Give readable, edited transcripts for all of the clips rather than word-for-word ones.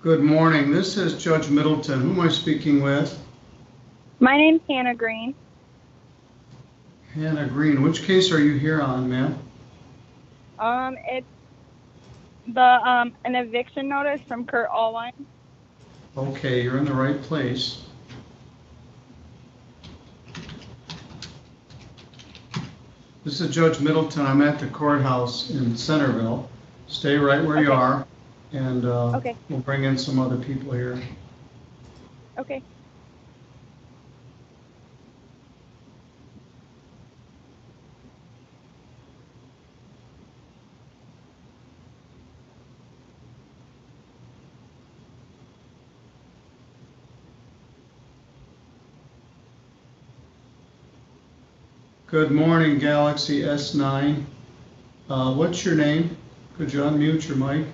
Good morning. This is Judge Middleton. Who am I speaking with? My name's Hannah Green. Hannah Green. Which case are you here on, ma'am? It's the an eviction notice from Kurt Allwine. Okay, you're in the right place. This is Judge Middleton. I'm at the courthouse in Centerville. Stay right where you are, and we'll bring in some other people here. Okay. Good morning, Galaxy S9. What's your name? Could you unmute your mic?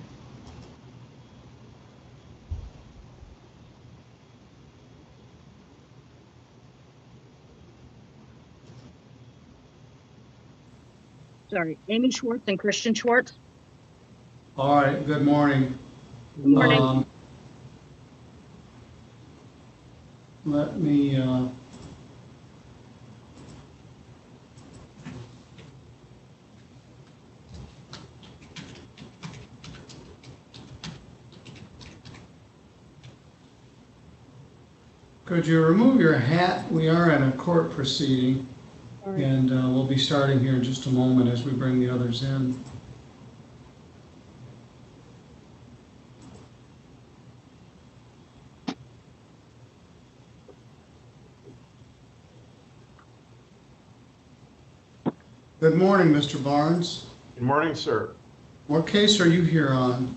Sorry, Amy Schwartz and Christian Schwartz. All right, good morning. Good morning. Let me could you remove your hat? We are in a court proceeding, and we'll be starting here in just a moment as we bring the others in. Good morning, Mr. Barnes. Good morning, sir. What case are you here on?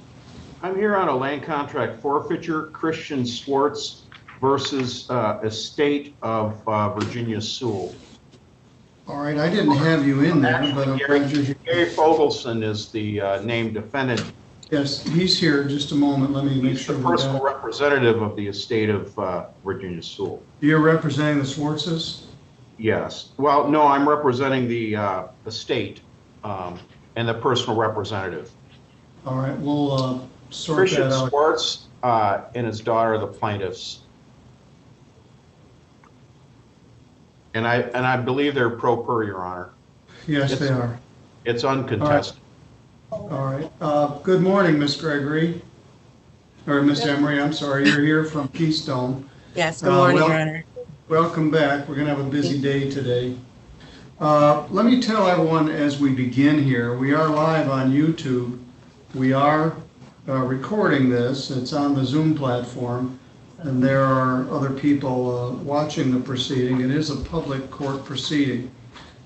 I'm here on a land contract forfeiture, Christian Schwartz versus estate of Virginia Sewell. All right, I didn't have you in there, but I'm glad you're here. Gary Fogelson is the named defendant. Yes, he's here. Just a moment. Let me make He's sure. the personal representative of the estate of Virginia Sewell. You're representing the Schwartzes? Yes. Well, no, I'm representing the estate and the personal representative. All right, we'll sort Christian that out. Schwartz and his daughter are the plaintiffs. And I believe they're pro per, Your Honor. Yes, they are. It's uncontested. All right. Good morning, Miss Gregory. Or Miss Emery, I'm sorry. You're here from Keystone. Yes, good morning, Your Honor. Welcome back. We're going to have a busy day today. Let me tell everyone as we begin here, we are live on YouTube. We are recording this. It's on the Zoom platform, and there are other people watching the proceeding. It is a public court proceeding.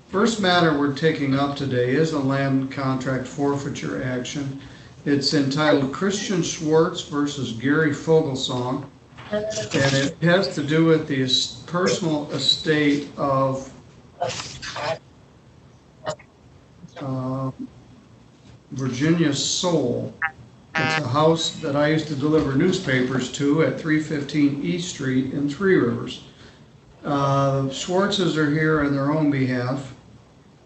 First matter we're taking up today is a land contract forfeiture action. It's entitled Christian Schwartz versus Gary Fogelson, and it has to do with the personal estate of Virginia Sewell. It's a house that I used to deliver newspapers to at 315 East Street in Three Rivers. The Schwartzes are here on their own behalf.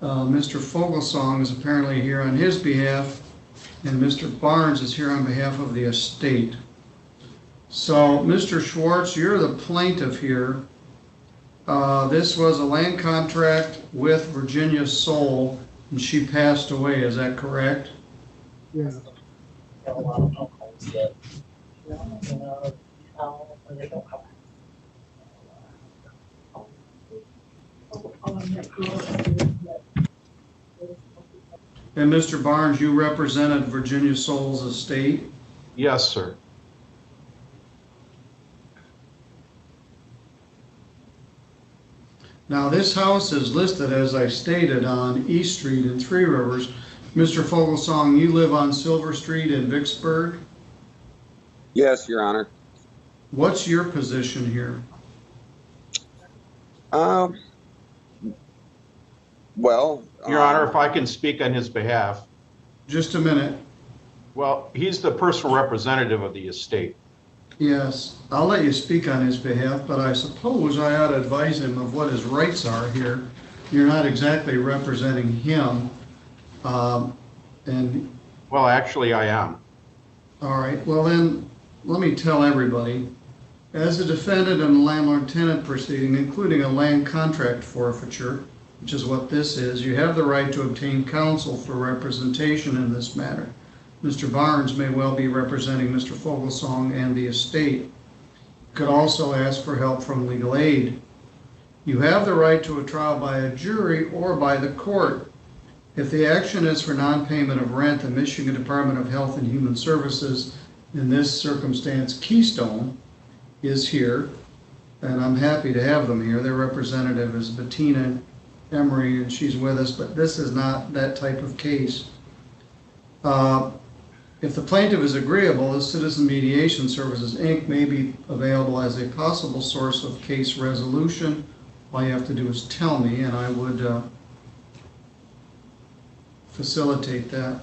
Mr. Fogelson is apparently here on his behalf, and Mr. Barnes is here on behalf of the estate. So, Mr. Schwartz, you're the plaintiff here. This was a land contract with Virginia Sewell, and she passed away. Is that correct? Yes. And Mr. Barnes, you represented Virginia Sewell's estate? Yes, sir. Now, this house is listed, as I stated, on East Street in Three Rivers. Mr. Fogelson, you live on Silver Street in Vicksburg? Yes, Your Honor. What's your position here? Well, Your Honor, if I can speak on his behalf. Just a minute. Well, he's the personal representative of the estate. Yes, I'll let you speak on his behalf, but I suppose I ought to advise him of what his rights are here. You're not exactly representing him. Well, actually, I am. All right, well then, let me tell everybody, as a defendant in a landlord-tenant proceeding, including a land contract forfeiture, which is what this is, you have the right to obtain counsel for representation in this matter. Mr. Barnes may well be representing Mr. Fogelsong and the estate. You could also ask for help from legal aid. You have the right to a trial by a jury or by the court. If the action is for non-payment of rent, the Michigan Department of Health and Human Services, in this circumstance, Keystone, is here, and I'm happy to have them here. Their representative is Bettina Emery, and she's with us, but this is not that type of case. If the plaintiff is agreeable, the Citizen Mediation Services, Inc. may be available as a possible source of case resolution. All you have to do is tell me, and I would facilitate that.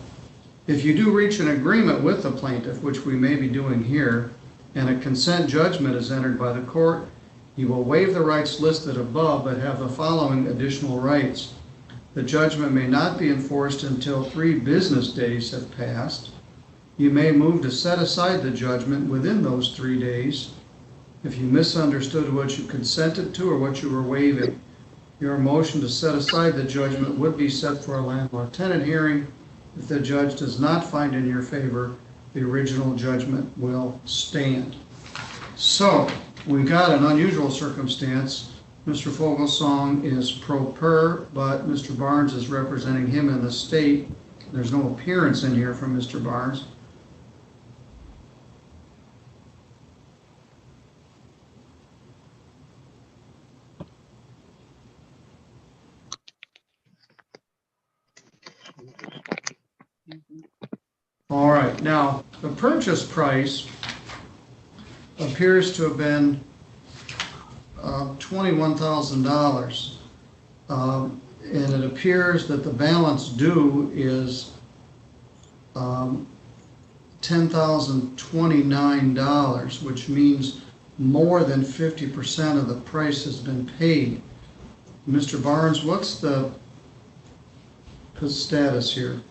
If you do reach an agreement with the plaintiff, which we may be doing here, and a consent judgment is entered by the court, you will waive the rights listed above, but have the following additional rights. The judgment may not be enforced until 3 business days have passed. You may move to set aside the judgment within those 3 days. If you misunderstood what you consented to or what you were waiving, your motion to set aside the judgment would be set for a landlord-tenant hearing. If the judge does not find in your favor, the original judgment will stand. So, we got an unusual circumstance. Mr. Fogelsong is pro per, but Mr. Barnes is representing him in the state. There's no appearance in here from Mr. Barnes. All right, now the purchase price appears to have been $21,000, and it appears that the balance due is $10,029, which means more than 50% of the price has been paid. Mr. Barnes, what's the status here?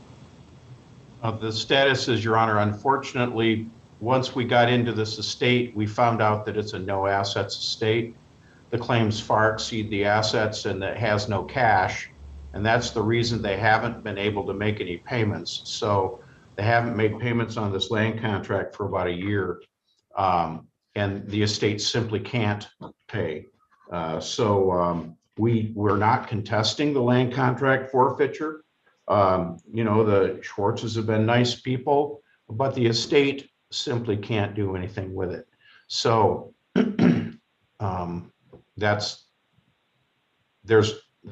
The status is, Your Honor, unfortunately, once we got into this estate, we found out that it's a no assets estate. The claims far exceed the assets and it has no cash. And that's the reason they haven't been able to make any payments. So they haven't made payments on this land contract for about a year. And the estate simply can't pay. We're not contesting the land contract forfeiture. You know, the Schwartzes have been nice people, but the estate simply can't do anything with it. So the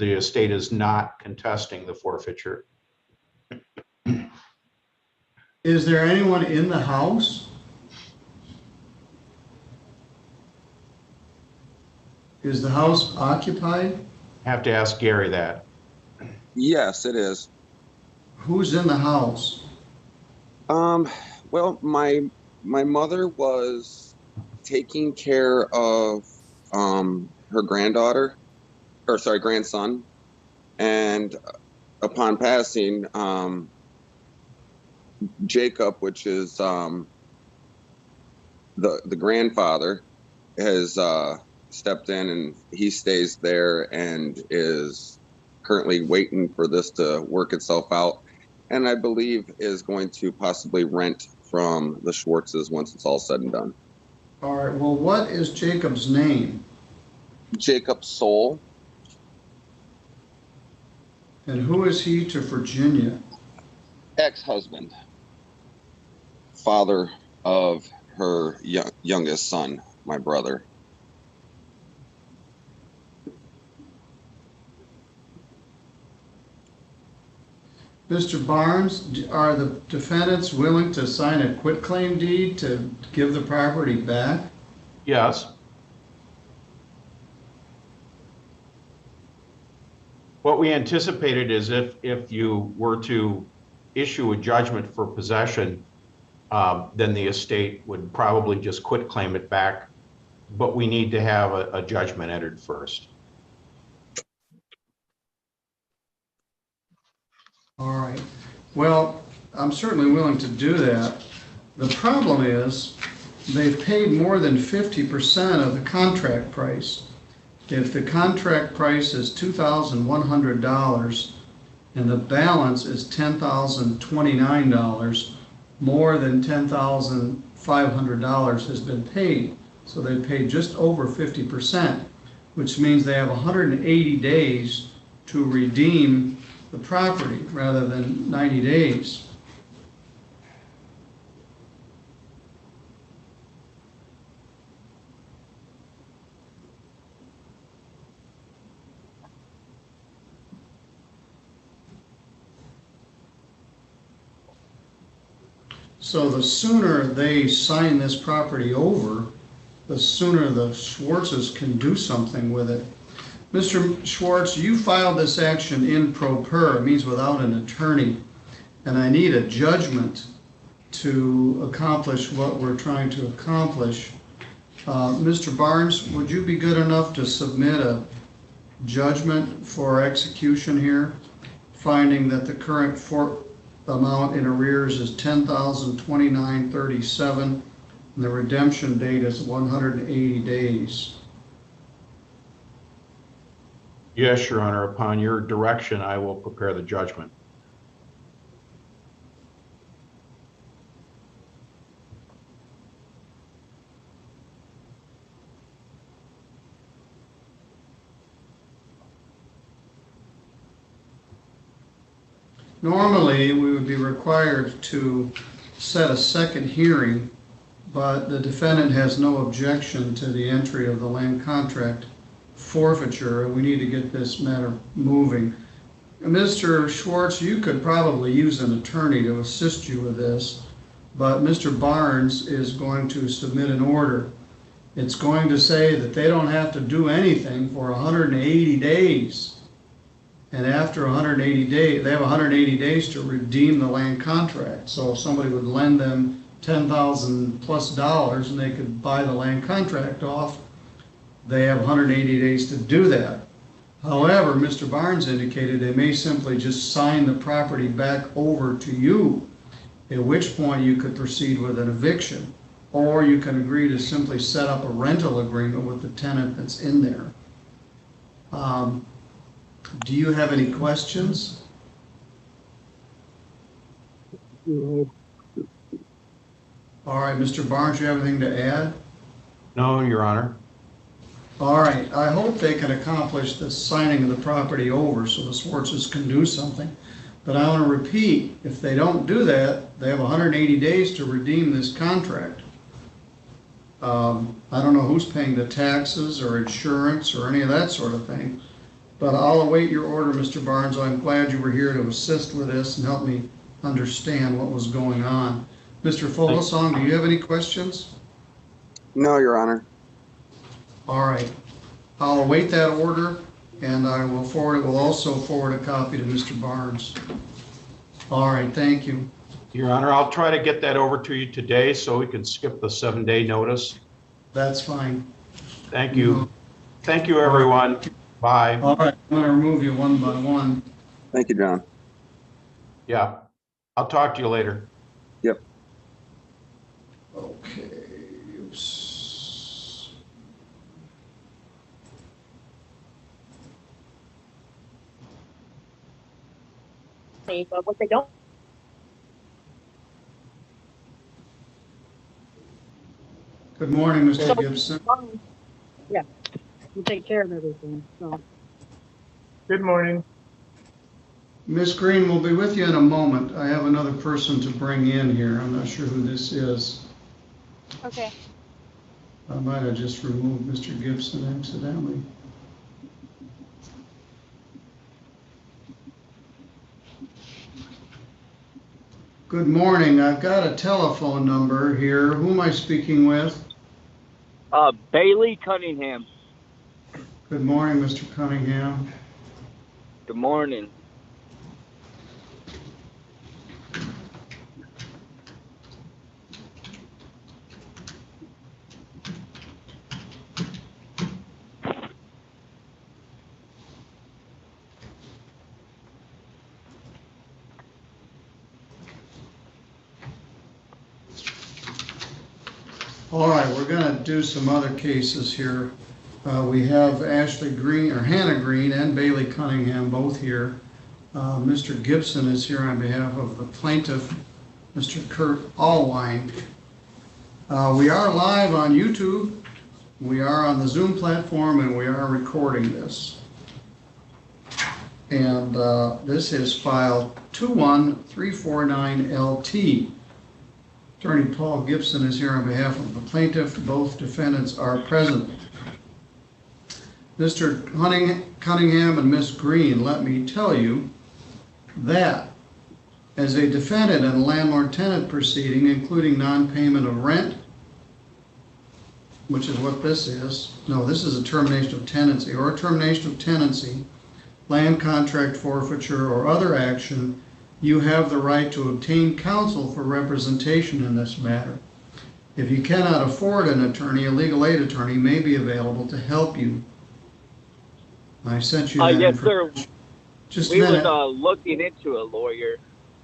estate is not contesting the forfeiture. Is there anyone in the house? Is the house occupied? I have to ask Gary that. Yes, it is. Who's in the house? Well, my mother was taking care of her grandson, and upon passing, Jacob, which is the grandfather, has stepped in, and he stays there and is currently waiting for this to work itself out, and I believe is going to possibly rent from the Schwartzes once it's all said and done. All right, well, what is Jacob's name? Jacob Soul. And who is he to Virginia? Ex-husband. Father of her youngest son, my brother. Mr. Barnes, are the defendants willing to sign a quitclaim deed to give the property back? Yes. What we anticipated is if you were to issue a judgment for possession, then the estate would probably just quitclaim it back. But we need to have a judgment entered first. All right. Well, I'm certainly willing to do that. The problem is they've paid more than 50% of the contract price. If the contract price is $2,100 and the balance is $10,029, more than $10,500 has been paid. So they paid just over 50%, which means they have 180 days to redeem the property rather than 90 days. So the sooner they sign this property over, the sooner the Schwartzes can do something with it. Mr. Schwartz, you filed this action in pro per, it means without an attorney, and I need a judgment to accomplish what we're trying to accomplish. Mr. Barnes, would you be good enough to submit a judgment for execution here, finding that the current amount in arrears is $10,029.37, and the redemption date is 180 days. Yes, Your Honor. Upon your direction, I will prepare the judgment. Normally, we would be required to set a second hearing, but the defendant has no objection to the entry of the land contract forfeiture, and we need to get this matter moving. Mr. Schwartz, you could probably use an attorney to assist you with this, but Mr. Barnes is going to submit an order. It's going to say that they don't have to do anything for 180 days. And after 180 days, they have 180 days to redeem the land contract. So if somebody would lend them $10,000 plus and they could buy the land contract off, they have 180 days to do that. However, Mr. Barnes indicated they may simply just sign the property back over to you, at which point you could proceed with an eviction, or you can agree to simply set up a rental agreement with the tenant that's in there. Do you have any questions? All right, Mr. Barnes, you have anything to add? No, Your Honor. All right, I hope they can accomplish the signing of the property over so the Schwartzes can do something. But I want to repeat, if they don't do that, they have 180 days to redeem this contract. I don't know who's paying the taxes or insurance or any of that sort of thing. But I'll await your order, Mr. Barnes. I'm glad you were here to assist with this and help me understand what was going on. Mr. Fogelsong, do you have any questions? No, Your Honor. All right. I'll await that order, and I will forward it. We'll also forward a copy to Mr. Barnes. All right. Thank you. Your Honor, I'll try to get that over to you today so we can skip the 7-day notice. That's fine. Thank you. Thank you, everyone. Bye. All right. I'm going to remove you one by one. Thank you, John. Yeah. I'll talk to you later. Yep. Okay. Oops. But what they don't. Good morning, Mr. Gibson. Yeah, you take care of everything. So. Good morning. Ms. Green will be with you in a moment. I have another person to bring in here. I'm not sure who this is. Okay. I might have just removed Mr. Gibson accidentally. Good morning. I've got a telephone number here. Who am I speaking with? Bailey Cunningham. Good morning, Mr. Cunningham. Good morning. All right, we're gonna do some other cases here. We have Ashley Green, or Hannah Green, and Bailey Cunningham both here. Mr. Gibson is here on behalf of the plaintiff, Mr. Kurt Allwine. We are live on YouTube, we are on the Zoom platform, and we are recording this. And this is file 21349LT. Attorney Paul Gibson is here on behalf of the plaintiff. Both defendants are present. Mr. Cunningham and Ms. Green, let me tell you that as a defendant in a landlord-tenant proceeding, including non-payment of rent, which is what this is. No, this is a termination of tenancy or a termination of tenancy, land contract forfeiture, or other action, you have the right to obtain counsel for representation in this matter. If you cannot afford an attorney, a legal aid attorney may be available to help you. I sent you that Yes, sir. Just We a minute. was looking into a lawyer,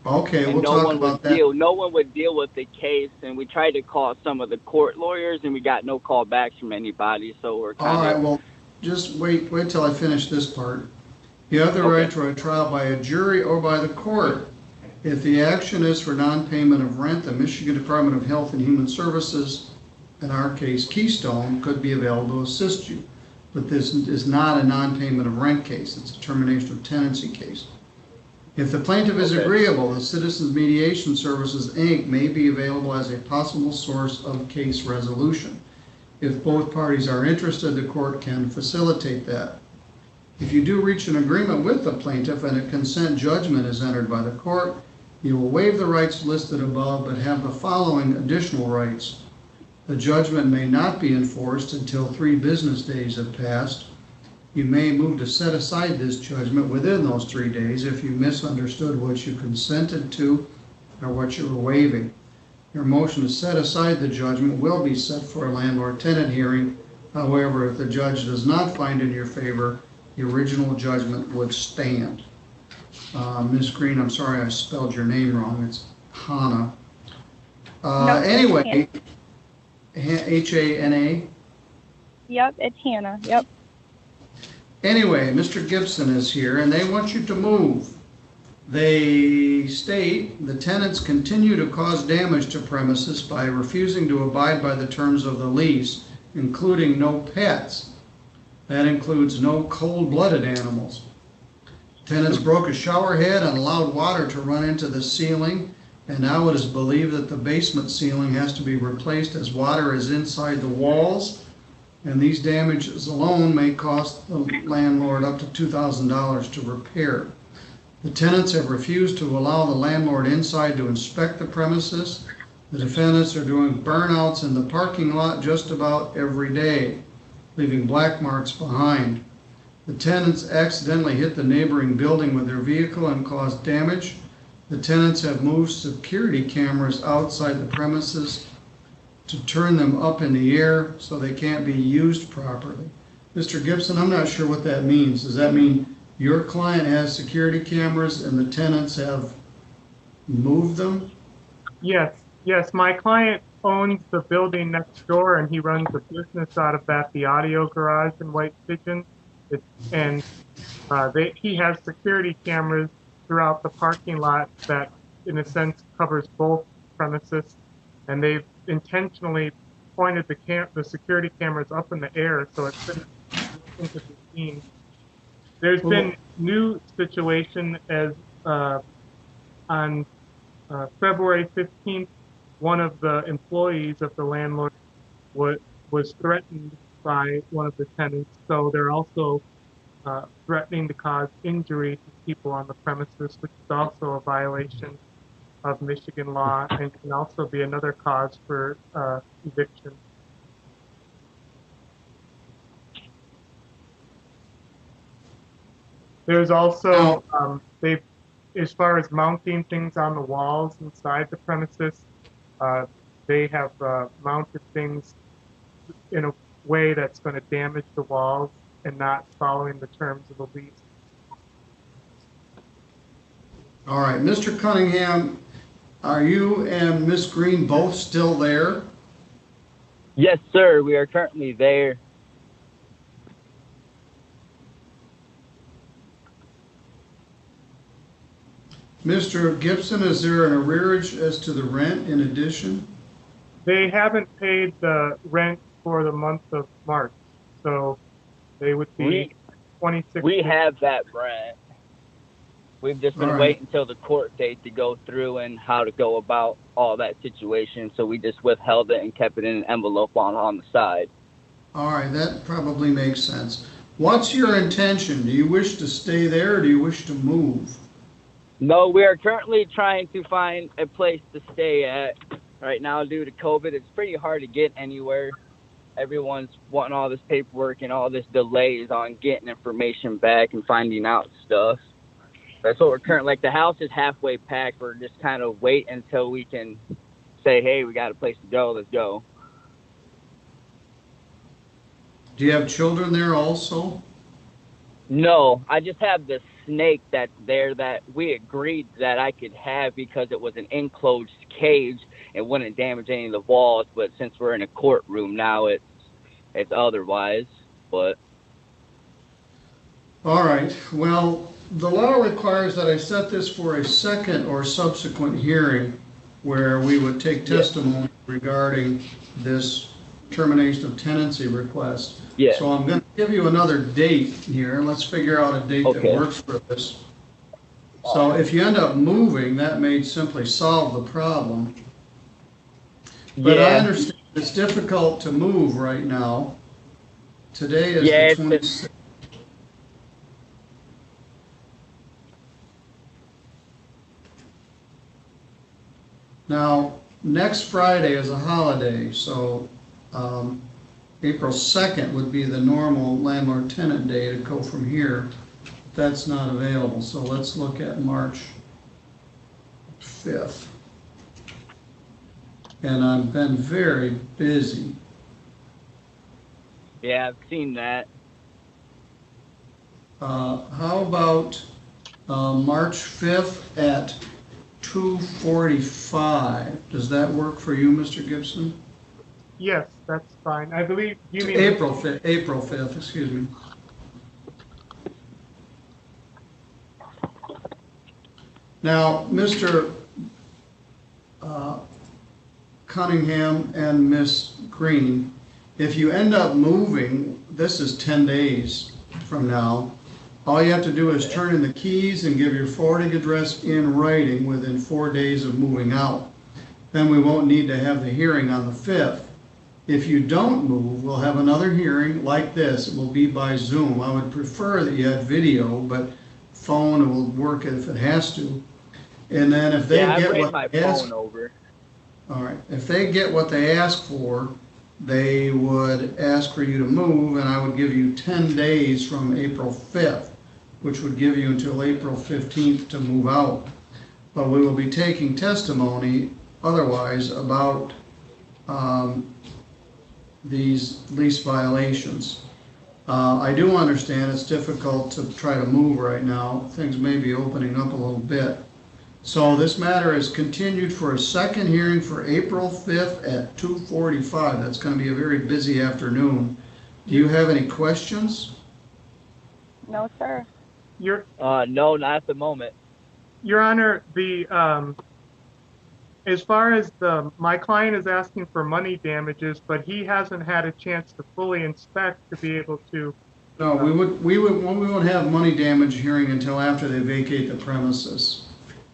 Okay, and we'll talk about that. no one would deal with the case, and we tried to call some of the court lawyers, and we got no call backs from anybody. So we're All kind right, of well, just wait till I finish this part. You have the right to a trial by a jury or by the court. If the action is for non-payment of rent, the Michigan Department of Health and Human Services, in our case Keystone, could be available to assist you. But this is not a non-payment of rent case, it's a termination of tenancy case. If the plaintiff is agreeable, the Citizens Mediation Services, Inc. may be available as a possible source of case resolution. If both parties are interested, the court can facilitate that. If you do reach an agreement with the plaintiff and a consent judgment is entered by the court, you will waive the rights listed above but have the following additional rights. The judgment may not be enforced until 3 business days have passed. You may move to set aside this judgment within those 3 days if you misunderstood what you consented to or what you were waiving. Your motion to set aside the judgment will be set for a landlord-tenant hearing. However, if the judge does not find in your favor, the original judgment would stand. Ms. Green, I'm sorry I spelled your name wrong. It's Hannah. Anyway, H-A-N-A? Yep, it's Hannah. Yep. Anyway, Mr. Gibson is here, and they want you to move. They state the tenants continue to cause damage to premises by refusing to abide by the terms of the lease, including no pets. That includes no cold-blooded animals. Tenants broke a shower head and allowed water to run into the ceiling, and now it is believed that the basement ceiling has to be replaced as water is inside the walls, and these damages alone may cost the landlord up to $2,000 to repair. The tenants have refused to allow the landlord inside to inspect the premises. The defendants are doing burnouts in the parking lot just about every day, leaving black marks behind. The tenants accidentally hit the neighboring building with their vehicle and caused damage. The tenants have moved security cameras outside the premises to turn them up in the air so they can't be used properly. Mr. Gibson, I'm not sure what that means. Does that mean your client has security cameras and the tenants have moved them? Yes, my client owns the building next door, and he runs a business out of that, the Audio Garage in White Pigeon. He has security cameras throughout the parking lot that, in a sense, covers both premises, and they've intentionally pointed the security cameras up in the air so it's been into the scene. There's been new situation as on February 15th, one of the employees of the landlord was threatened by one of the tenants, so they're also threatening to cause injury to people on the premises, which is also a violation of Michigan law and can also be another cause for eviction. There's also, as far as mounting things on the walls inside the premises, they have mounted things in a way that's going to damage the walls and not following the terms of the lease. All right, Mr. Cunningham, are you and Miss Green both still there? Yes, sir. We are currently there. Mr. Gibson, is there an arrearage as to the rent in addition? They haven't paid the rent for the month of March, so they would be 26. We have that rent. We've just been waiting until the court date to go through and how to go about all that situation. So we just withheld it and kept it in an envelope on the side. All right, that probably makes sense. What's your intention? Do you wish to stay there or do you wish to move? No, we are currently trying to find a place to stay at. Right now, due to COVID, it's pretty hard to get anywhere. Everyone's wanting all this paperwork and all this delays on getting information back and finding out stuff. That's what we're currently, like the house is halfway packed. We're just kind of wait until we can say, hey, we got a place to go, let's go. Do you have children there also? No, I just have the snake that's there that we agreed that I could have because it was an enclosed cage. It wouldn't damage any of the walls, but since we're in a courtroom now, it's otherwise. But all right. Well, the law requires that I set this for a second or subsequent hearing where we would take testimony regarding this termination of tenancy request. Yeah. So I'm going to give you another date here. Let's figure out a date that works for this. So if you end up moving, that may simply solve the problem. But I understand it's difficult to move right now. Today is the 26th. Now, next Friday is a holiday, so April 2nd would be the normal landlord-tenant day to go from here. That's not available, so let's look at March 5th. And I've been very busy. Yeah, I've seen that. How about March 5th at 2:45? Does that work for you, Mr. Gibson? Yes, that's fine. I believe you mean April 5th, excuse me. Now, Mr. Cunningham and Miss Green, if you end up moving, this is 10 days from now, all you have to do is turn in the keys and give your forwarding address in writing within 4 days of moving out. Then we won't need to have the hearing on the 5th. If you don't move, we'll have another hearing like this. It will be by Zoom. I would prefer that you had video, but phone will work if it has to. And then if they get what they ask, all right, if they get what they ask for, they would ask for you to move, and I would give you 10 days from April 5th, which would give you until April 15th to move out. But we will be taking testimony otherwise about these lease violations. I do understand it's difficult to try to move right now. Things may be opening up a little bit. So this matter is continued for a second hearing for April 5th at 2:45. That's going to be a very busy afternoon. Do you have any questions? No, sir. No, not at the moment. Your Honor, as far as my client is asking for money damages, but he hasn't had a chance to fully inspect to be able to. No, we won't have money damage hearing until after they vacate the premises.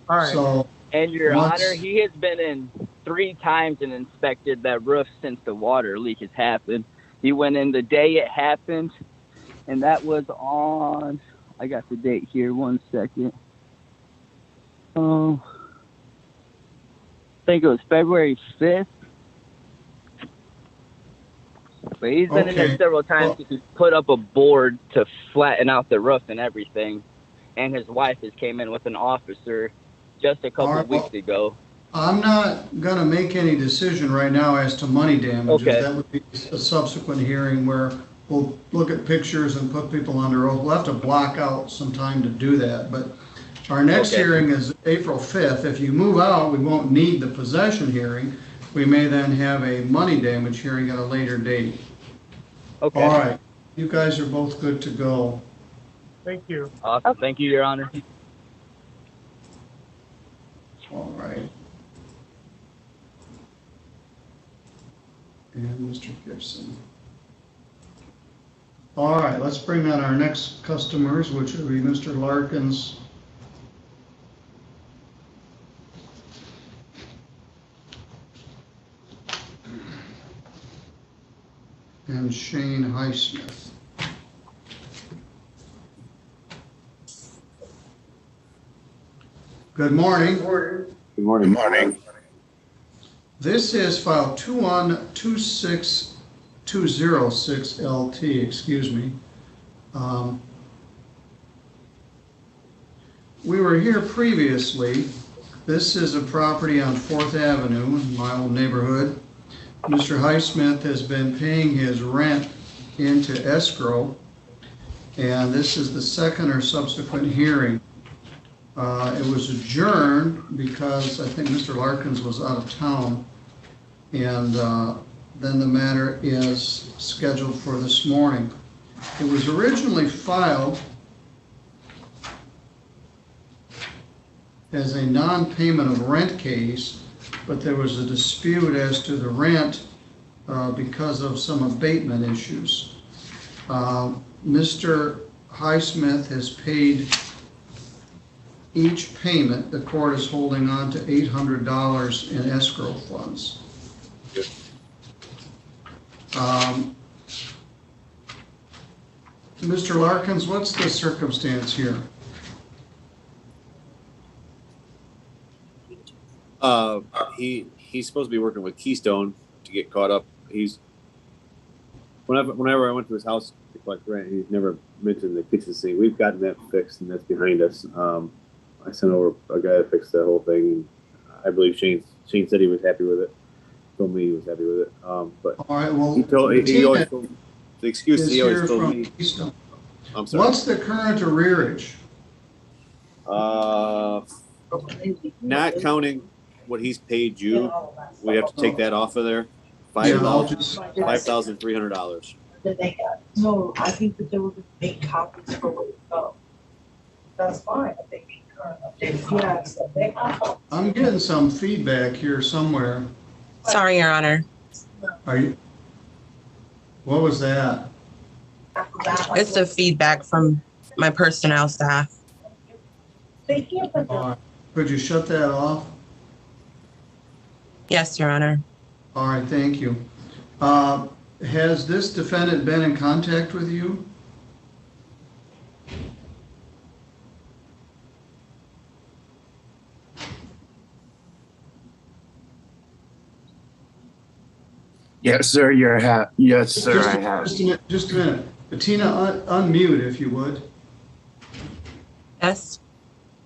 All right. So, and Your Honor, he has been in 3 times and inspected that roof since the water leak has happened. He went in the day it happened, and that was on, I got the date here, 1 second. I think it was February 5th. But he's been in there several times because he put up a board to flatten out the roof and everything. And his wife has came in with an officer just a couple of weeks ago. I'm not going to make any decision right now as to money damages. Okay. That would be a subsequent hearing where we'll look at pictures and put people under oath. We'll have to block out some time to do that. But our next hearing is April 5th. If you move out, we won't need the possession hearing. We may then have a money damage hearing at a later date. Okay. All right, you guys are both good to go. Thank you. Awesome. Thank you, Your Honor. All right. And Mr. Gibson. All right, let's bring on our next customers, which will be Mr. Larkins and Shane Highsmith. Good morning. Good morning. Good morning. This is file 21206LT, excuse me. We were here previously. This is a property on 4th Avenue in my old neighborhood. Mr. Highsmith has been paying his rent into escrow, and this is the second or subsequent hearing. It was adjourned because I think Mr. Larkins was out of town, and then the matter is scheduled for this morning. It was originally filed as a non-payment of rent case, but there was a dispute as to the rent because of some abatement issues. Mr. Highsmith has paid each payment. The court is holding on to $800 in escrow funds. Mr. Larkins, what's the circumstance here? He's supposed to be working with Keystone to get caught up. Whenever I went to his house to collect rent, he's never mentioned the kitchen sink. We've gotten that fixed, and that's behind us. I sent over a guy to fix that whole thing, and I believe Shane said he was happy with it. Told me he was happy with it. But All right, well, he always told me, the excuse he always told me. Keystone. I'm sorry. What's the current arrearage? Not counting what he's paid you, we have to take that off of there. $5,300. No, I think that there will make copies for what you go. That's fine. I think current updates. Yeah. I'm getting some feedback here somewhere. Sorry, Your Honor. Are you? What was that? It's the feedback from my personnel staff. Could you shut that off? Yes, Your Honor. All right, thank you. Has this defendant been in contact with you? Yes, sir. Yes, sir. I have. Just a minute. Bettina, unmute if you would. Yes.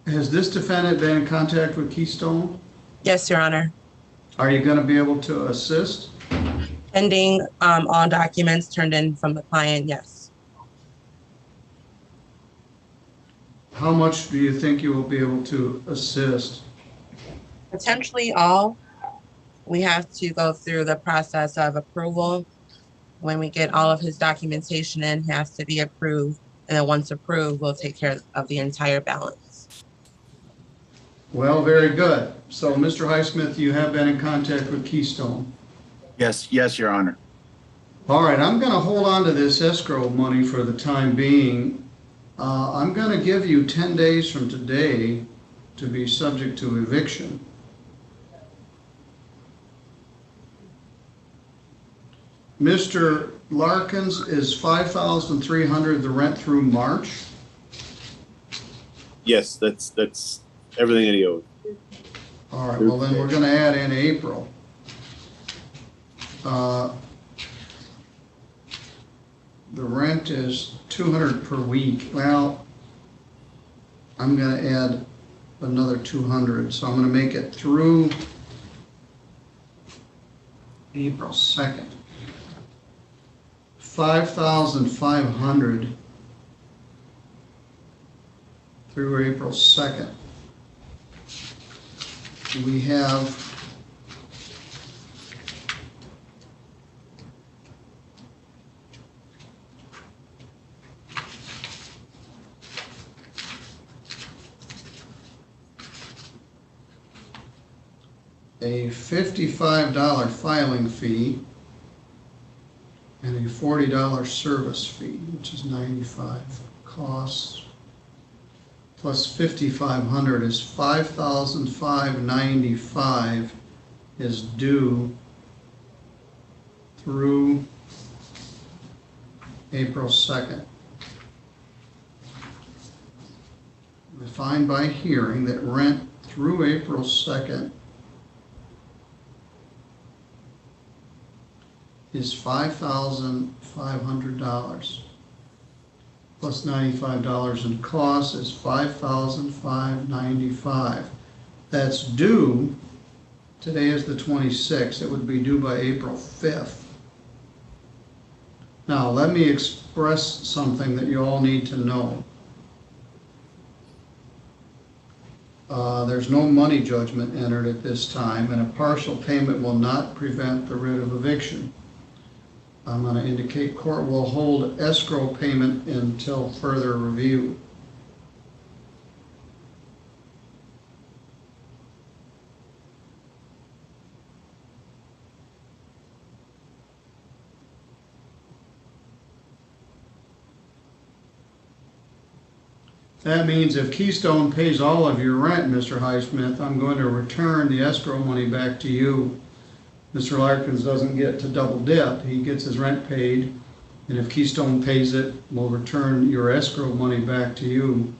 Has this defendant been in contact with Keystone? Yes, Your Honor. Are you going to be able to assist? Pending all documents turned in from the client, yes. How much do you think you will be able to assist? Potentially all. We have to go through the process of approval. When we get all of his documentation in, he has to be approved. And then once approved, we'll take care of the entire balance. Well, very good. So, Mr. Highsmith, you have been in contact with Keystone? Yes, Your Honor. All right, I'm going to hold on to this escrow money for the time being. I'm going to give you 10 days from today to be subject to eviction. Mr. Larkins, is $5,300 the rent through March? Yes, that's everything that he owed. All right, well then we're going to add in April. The rent is $200 per week. Well, I'm going to add another $200, so I'm going to make it through April 2nd. $5,500 through April 2nd. We have a $55 filing fee and a $40 service fee, which is $95. Costs plus $5,500 is $5,595 is due through April 2nd. I find by hearing that rent through April 2nd is $5,500 plus $95 in costs is $5,595. That's due, today is the 26th, it would be due by April 5th. Now, let me express something that you all need to know. There's no money judgment entered at this time, and a partial payment will not prevent the writ of eviction. I'm going to indicate court will hold escrow payment until further review. That means if Keystone pays all of your rent, Mr. Highsmith, I'm going to return the escrow money back to you. Mr. Larkins doesn't get to double dip. He gets his rent paid, and if Keystone pays it, we'll return your escrow money back to you.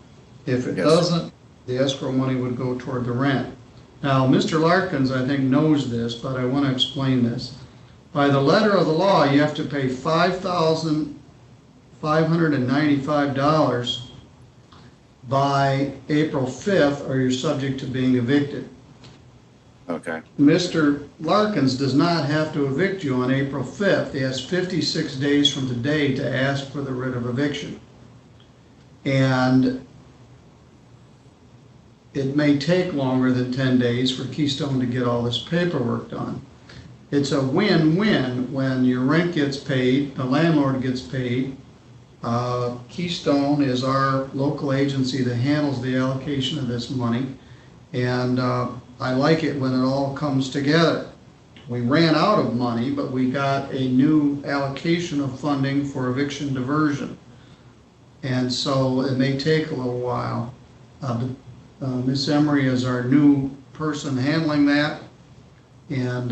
If it doesn't, the escrow money would go toward the rent. Now, Mr. Larkins, I think, knows this, but I want to explain this. By the letter of the law, you have to pay $5,595 by April 5th, or you're subject to being evicted. Okay. Mr. Larkins does not have to evict you on April 5th. He has 56 days from today to ask for the writ of eviction. And it may take longer than 10 days for Keystone to get all this paperwork done. It's a win-win when your rent gets paid, the landlord gets paid. Keystone is our local agency that handles the allocation of this money, and I like it when it all comes together. We ran out of money, but we got a new allocation of funding for eviction diversion, and so it may take a little while. Ms. Emery is our new person handling that, and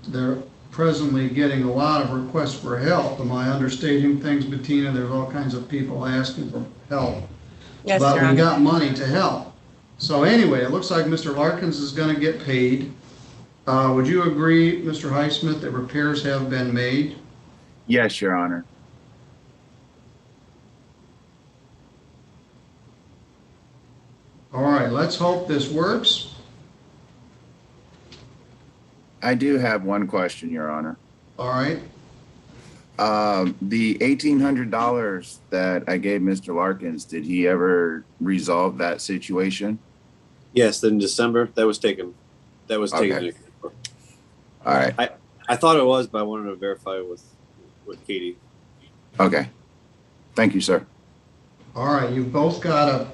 they're presently getting a lot of requests for help. Am I understating things, Bettina? There's all kinds of people asking for help. Yes, but Your we Honor. got money to help. So anyway, it looks like Mr. Larkins is going to get paid. Would you agree, Mr. Highsmith, that repairs have been made? Yes, Your Honor. All right, let's hope this works. I do have one question, Your Honor. All right. The $1,800 that I gave Mr. Larkins, did he ever resolve that situation? Yes, in December, that was taken. That was taken. Okay. All right. I thought it was, but I wanted to verify with Katie. Okay. Thank you, sir. All right, you both got to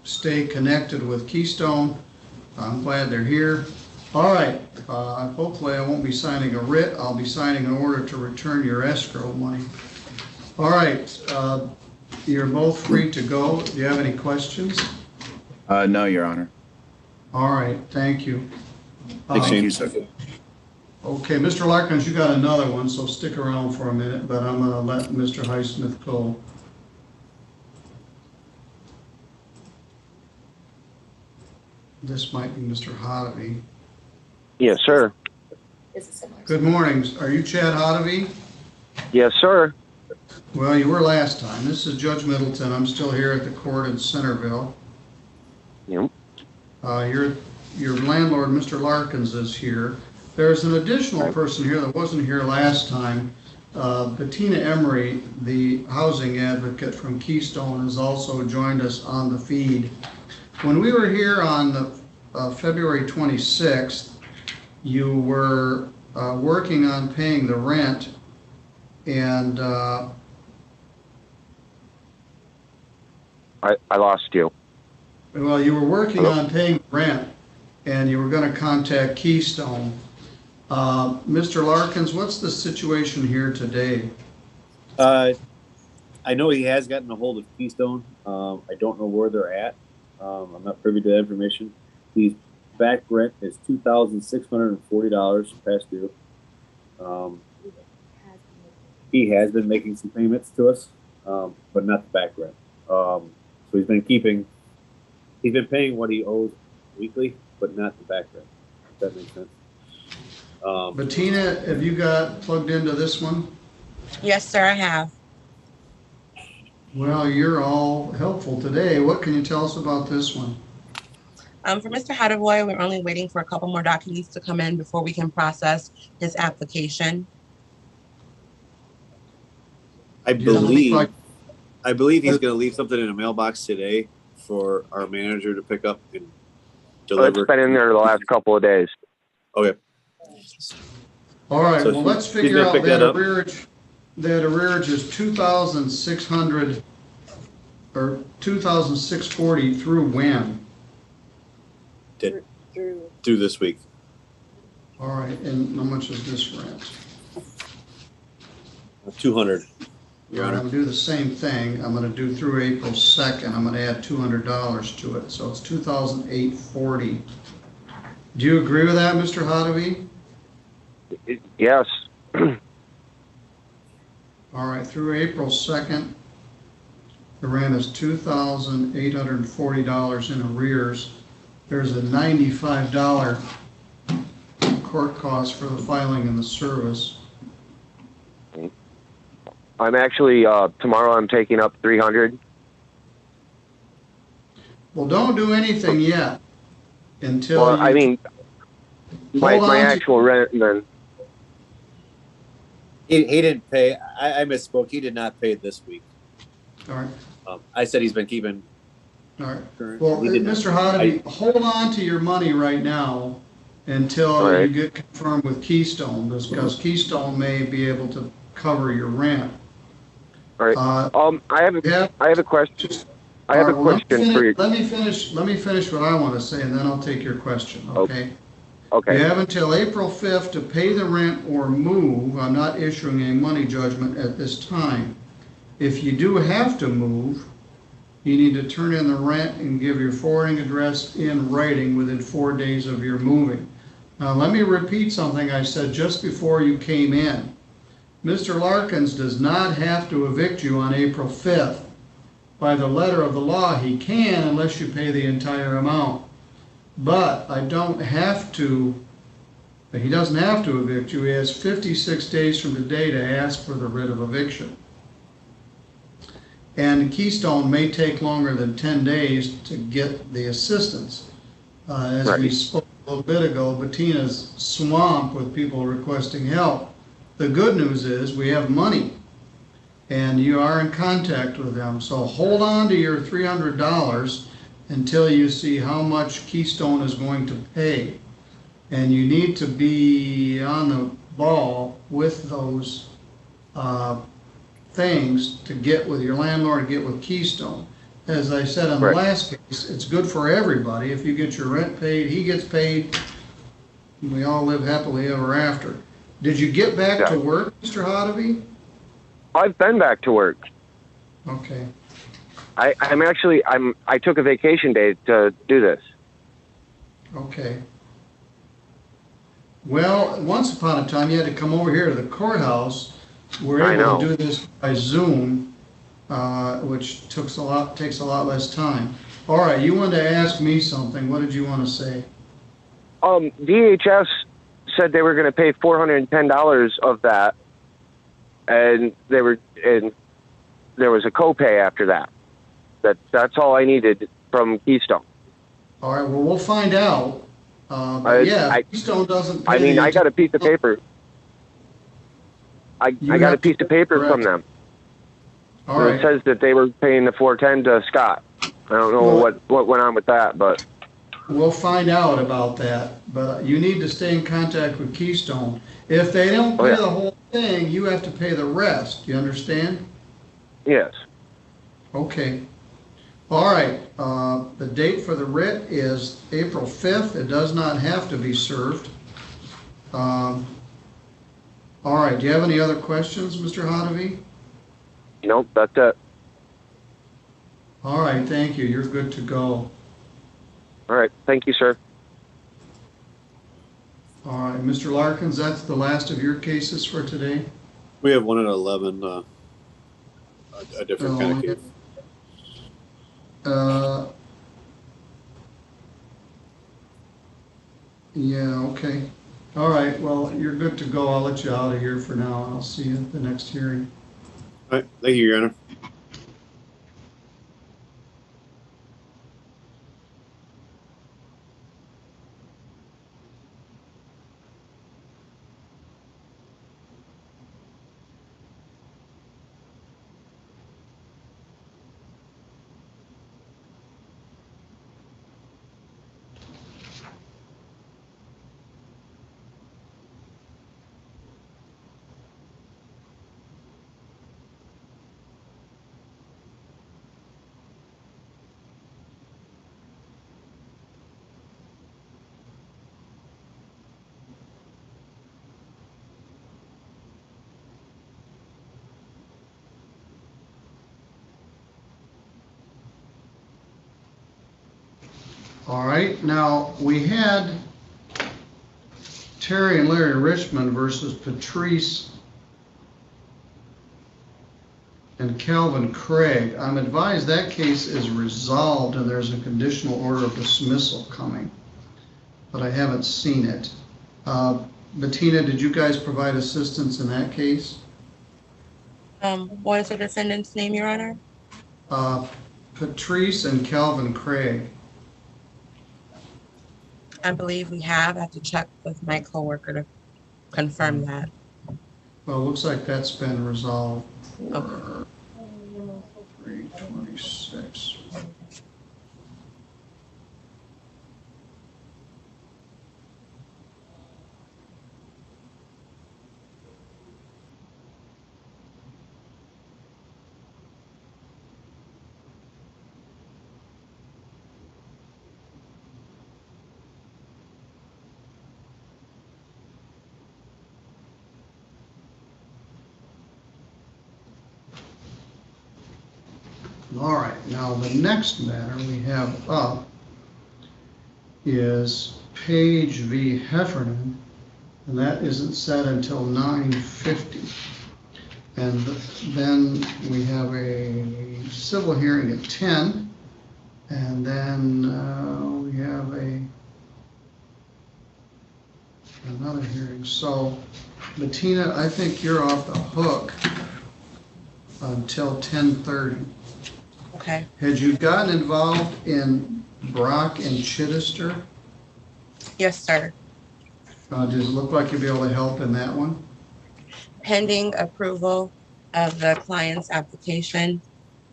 stay connected with Keystone. I'm glad they're here. All right, hopefully I won't be signing a writ. I'll be signing an order to return your escrow money. All right, you're both free to go. Do you have any questions? No, Your Honor. All right, thank you. Thank you, sir. Okay, Mr. Larkins, you got another one, so stick around for a minute, but I'm going to let Mr. Highsmith go. This might be Mr. Hodovy. Yes, sir. Good morning. Are you Chad Hodovy? Yes, sir. Well, you were last time. This is Judge Middleton. I'm still here at the court in Centerville. Yep. Your landlord, Mr. Larkins, is here. There's an additional person here that wasn't here last time. Bettina Emery, the housing advocate from Keystone, has also joined us on the feed. When we were here on the, February 26th, you were working on paying the rent, and I well, you were working on paying rent, and you were gonna contact Keystone. Mr. Larkins, what's the situation here today? I know he has gotten a hold of Keystone. I don't know where they're at. I'm not privy to that information. His back rent is $2,640 past due. He has been making some payments to us, but not the back rent. So he's been paying what he owes weekly, but not the back rent. If that makes sense. Bettina, have you got plugged into this one? Yes, sir, I have. Well, you're all helpful today. What can you tell us about this one? For Mr. Hadaboy, we're only waiting for a couple more documents to come in before we can process his application. I believe he's going to leave something in a mailbox today for our manager to pick up and deliver. It's been in there the last couple of days. Okay. All right, So well, let's she's figure gonna out pick that that up. arrearage. That arrearage is 2,600 or 2,640 through when? Through this week. All right, and how much is this rent? 200. Your Honor. I'm gonna do the same thing. I'm gonna do through April 2nd. I'm gonna add $200 to it, so it's 2,840. Do you agree with that, Mr. Hadaby? Yes. All right, through April 2nd, the rent is $2,840 in arrears. There's a $95 court cost for the filing and the service. I'm actually, tomorrow I'm taking up 300. Well, don't do anything yet until Well, I mean, my actual rent, and then He didn't pay. I misspoke. He did not pay this week. All right. I said he's been keeping. All right. Current. Well, He did Mr. not. Hadaby, hold on to your money right now until you get confirmed with Keystone, because Keystone may be able to cover your rent. All right. I have a question. I have a question for you. Let me finish what I want to say, and then I'll take your question. Okay. Okay. You have until April 5th to pay the rent or move. I'm not issuing a money judgment at this time. If you do have to move, you need to turn in the rent and give your forwarding address in writing within 4 days of your moving. Now, let me repeat something I said just before you came in. Mr. Larkins does not have to evict you on April 5th. By the letter of the law, he can unless you pay the entire amount. But I don't have to, he doesn't have to evict you. He has 56 days from today to ask for the writ of eviction. And Keystone may take longer than 10 days to get the assistance. As we spoke a little bit ago, Bettina's swamped with people requesting help. The good news is we have money and you are in contact with them. So hold on to your $300 until you see how much Keystone is going to pay. And you need to be on the ball with those things to get with your landlord, get with Keystone. As I said on the last case, it's good for everybody. If you get your rent paid, he gets paid, and we all live happily ever after. Did you get back to work, Mr. Hadaby? I've been back to work. Okay. I took a vacation day to do this. Okay. Well, once upon a time, you had to come over here to the courthouse. We're able to do this by Zoom, which takes a lot less time. All right, you wanted to ask me something. What did you want to say? DHS said they were going to pay $410 of that, and there was a copay after that. That's all I needed from Keystone. All right, well, we'll find out. Keystone doesn't pay. I mean, I got a piece of paper. I got a piece of paper from them. All right. It says that they were paying the $410 to Scott. I don't know what went on with that, but we'll find out about that. But you need to stay in contact with Keystone. If they don't pay the whole thing, you have to pay the rest. You understand? Yes. Okay. All right, the date for the writ is April 5th. It does not have to be served. All right, do you have any other questions, Mr. Hodavy? Nope, that's it. All right, thank you. You're good to go. All right, thank you, sir. All right, Mr. Larkins, that's the last of your cases for today? We have one at 11, a different kind of case. Yeah, okay. All right, well, you're good to go. I'll let you out of here for now. I'll see you at the next hearing. All right, thank you, Your Honor. All right, now we had Terry and Larry Richmond versus Patrice and Calvin Craig. I'm advised that case is resolved and there's a conditional order of dismissal coming, but I haven't seen it. Bettina, did you guys provide assistance in that case? What is the defendant's name, Your Honor? Patrice and Calvin Craig. I believe we have. I have to check with my coworker to confirm that. Well, it looks like that's been resolved for Okay. 3/26. All right, now the next matter we have up is Page v. Heffernan, and that isn't set until 9:50. And then we have a civil hearing at 10, and then we have another hearing. So, Bettina, I think you're off the hook until 10:30. Okay. Had you gotten involved in Brock and Chittister? Yes, sir. Does it look like you'll be able to help in that one? Pending approval of the client's application.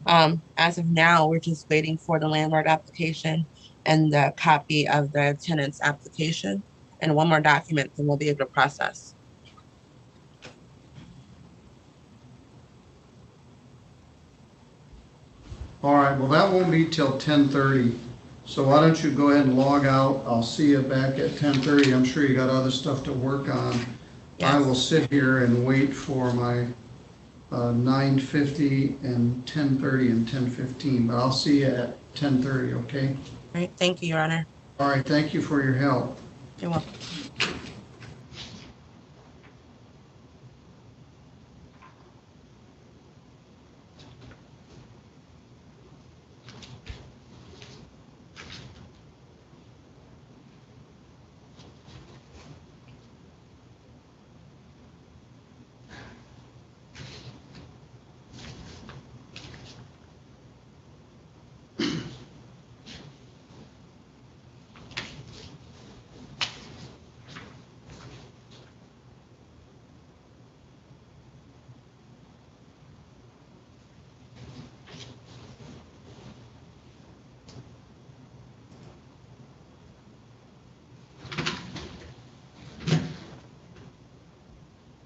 As of now, we're just waiting for the landlord application and the copy of the tenant's application and one more document, then we'll be able to process. All right, well, that won't be till 10:30. So why don't you go ahead and log out? I'll see you back at 10:30. I'm sure you got other stuff to work on. Yes. I will sit here and wait for my 9:50 and 10:30 and 10:15, but I'll see you at 10:30, okay? All right, thank you, Your Honor. All right, thank you for your help. You're welcome.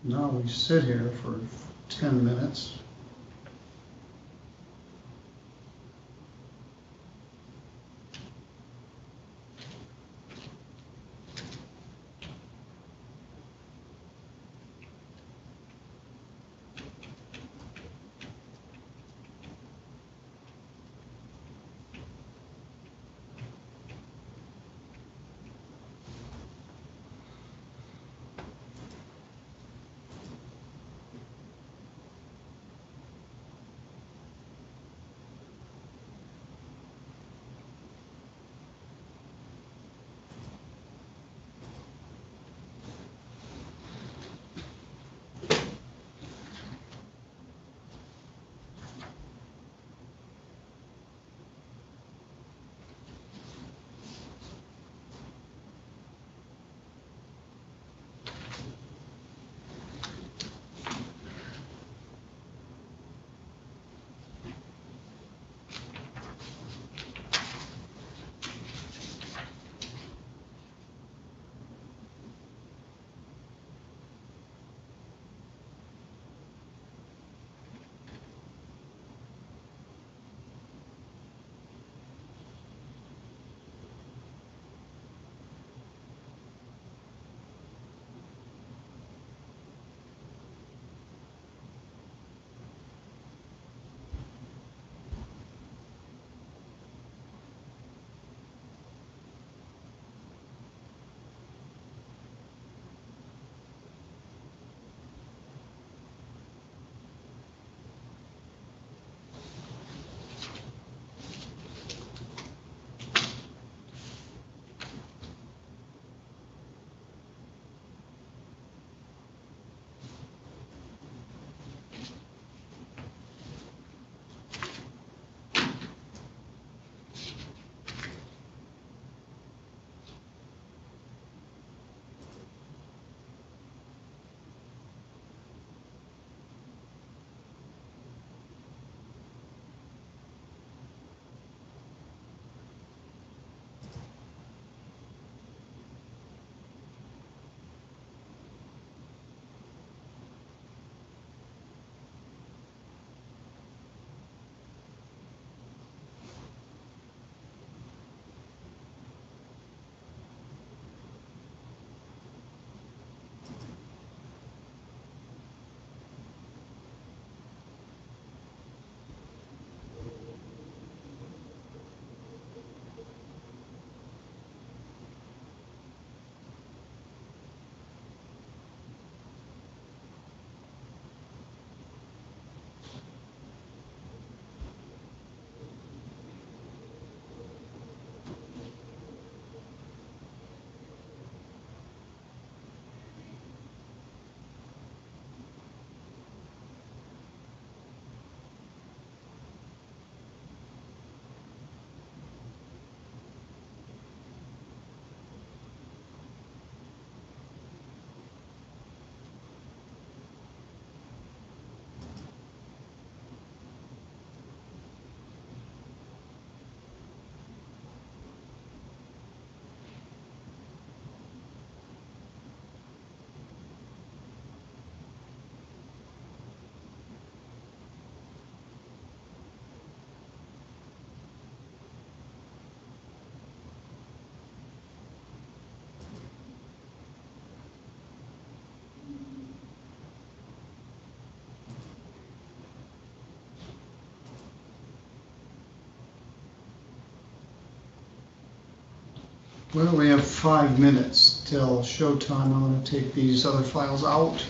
Now we sit here for 10 minutes. Well, we have 5 minutes till showtime. I'm going to take these other files out.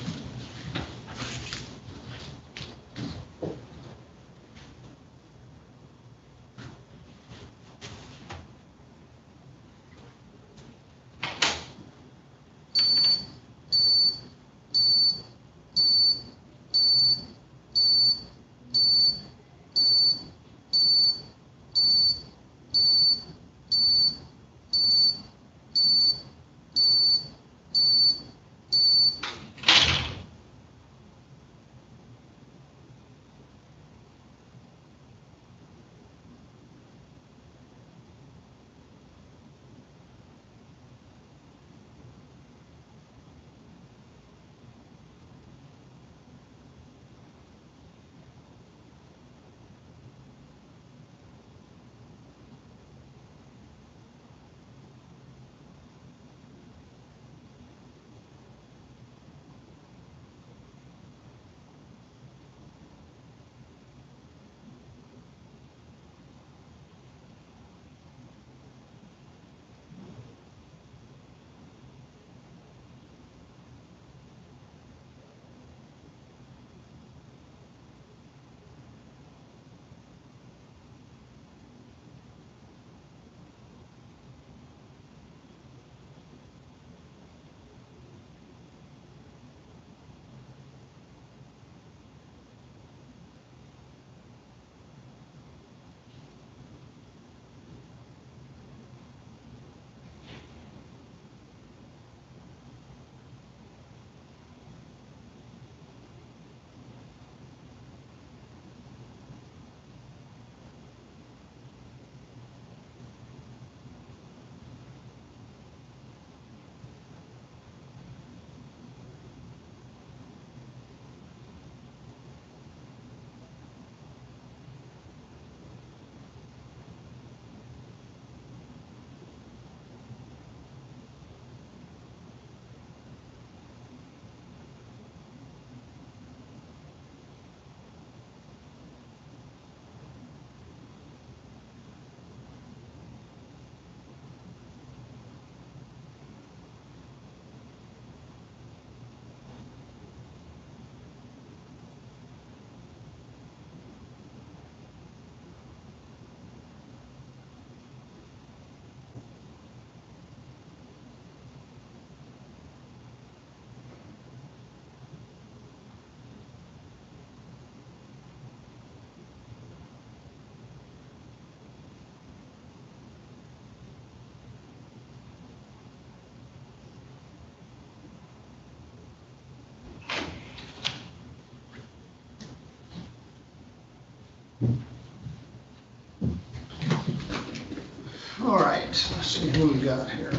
All right, let's see who we got here.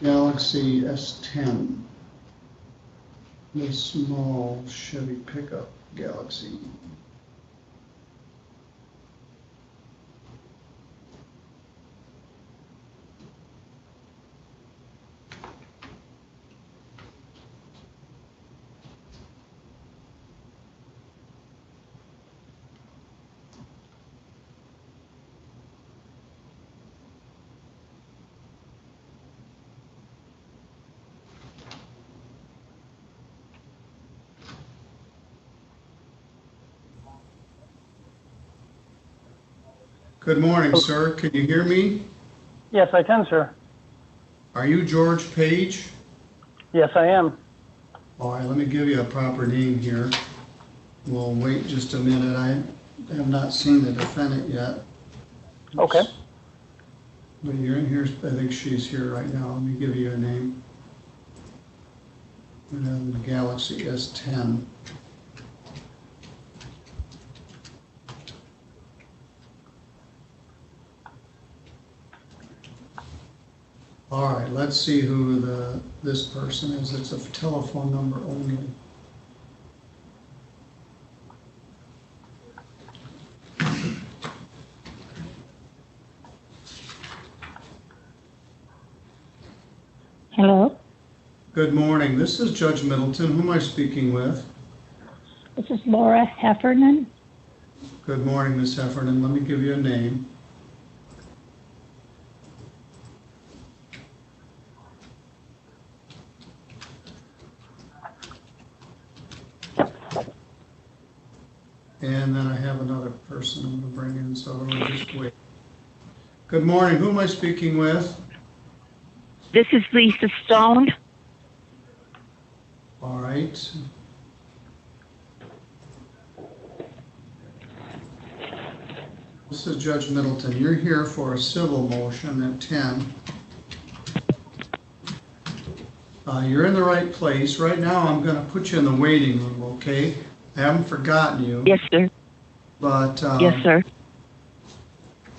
Galaxy S10. The small Chevy pickup Galaxy. Good morning, sir. Can you hear me? Yes, I can, sir. Are you George Page? Yes, I am. All right, let me give you a proper name here. We'll wait just a minute. I have not seen the defendant yet. Oops. Okay. But you're in here. I think she's here right now. Let me give you a name. And then the Galaxy S10. All right, let's see who this person is. It's a telephone number only. Hello, Good morning. This is Judge Middleton. Who am I speaking with? this is Laura Heffernan. Good morning, Miss Heffernan. Let me give you a name. And then I have another person I'm gonna bring in, so we'll just wait. Good morning, who am I speaking with? This is Lisa Stone. All right. This is Judge Middleton. You're here for a civil motion at 10. You're in the right place. Right now, I'm going to put you in the waiting room, okay? I haven't forgotten you. Yes, sir. But yes, sir.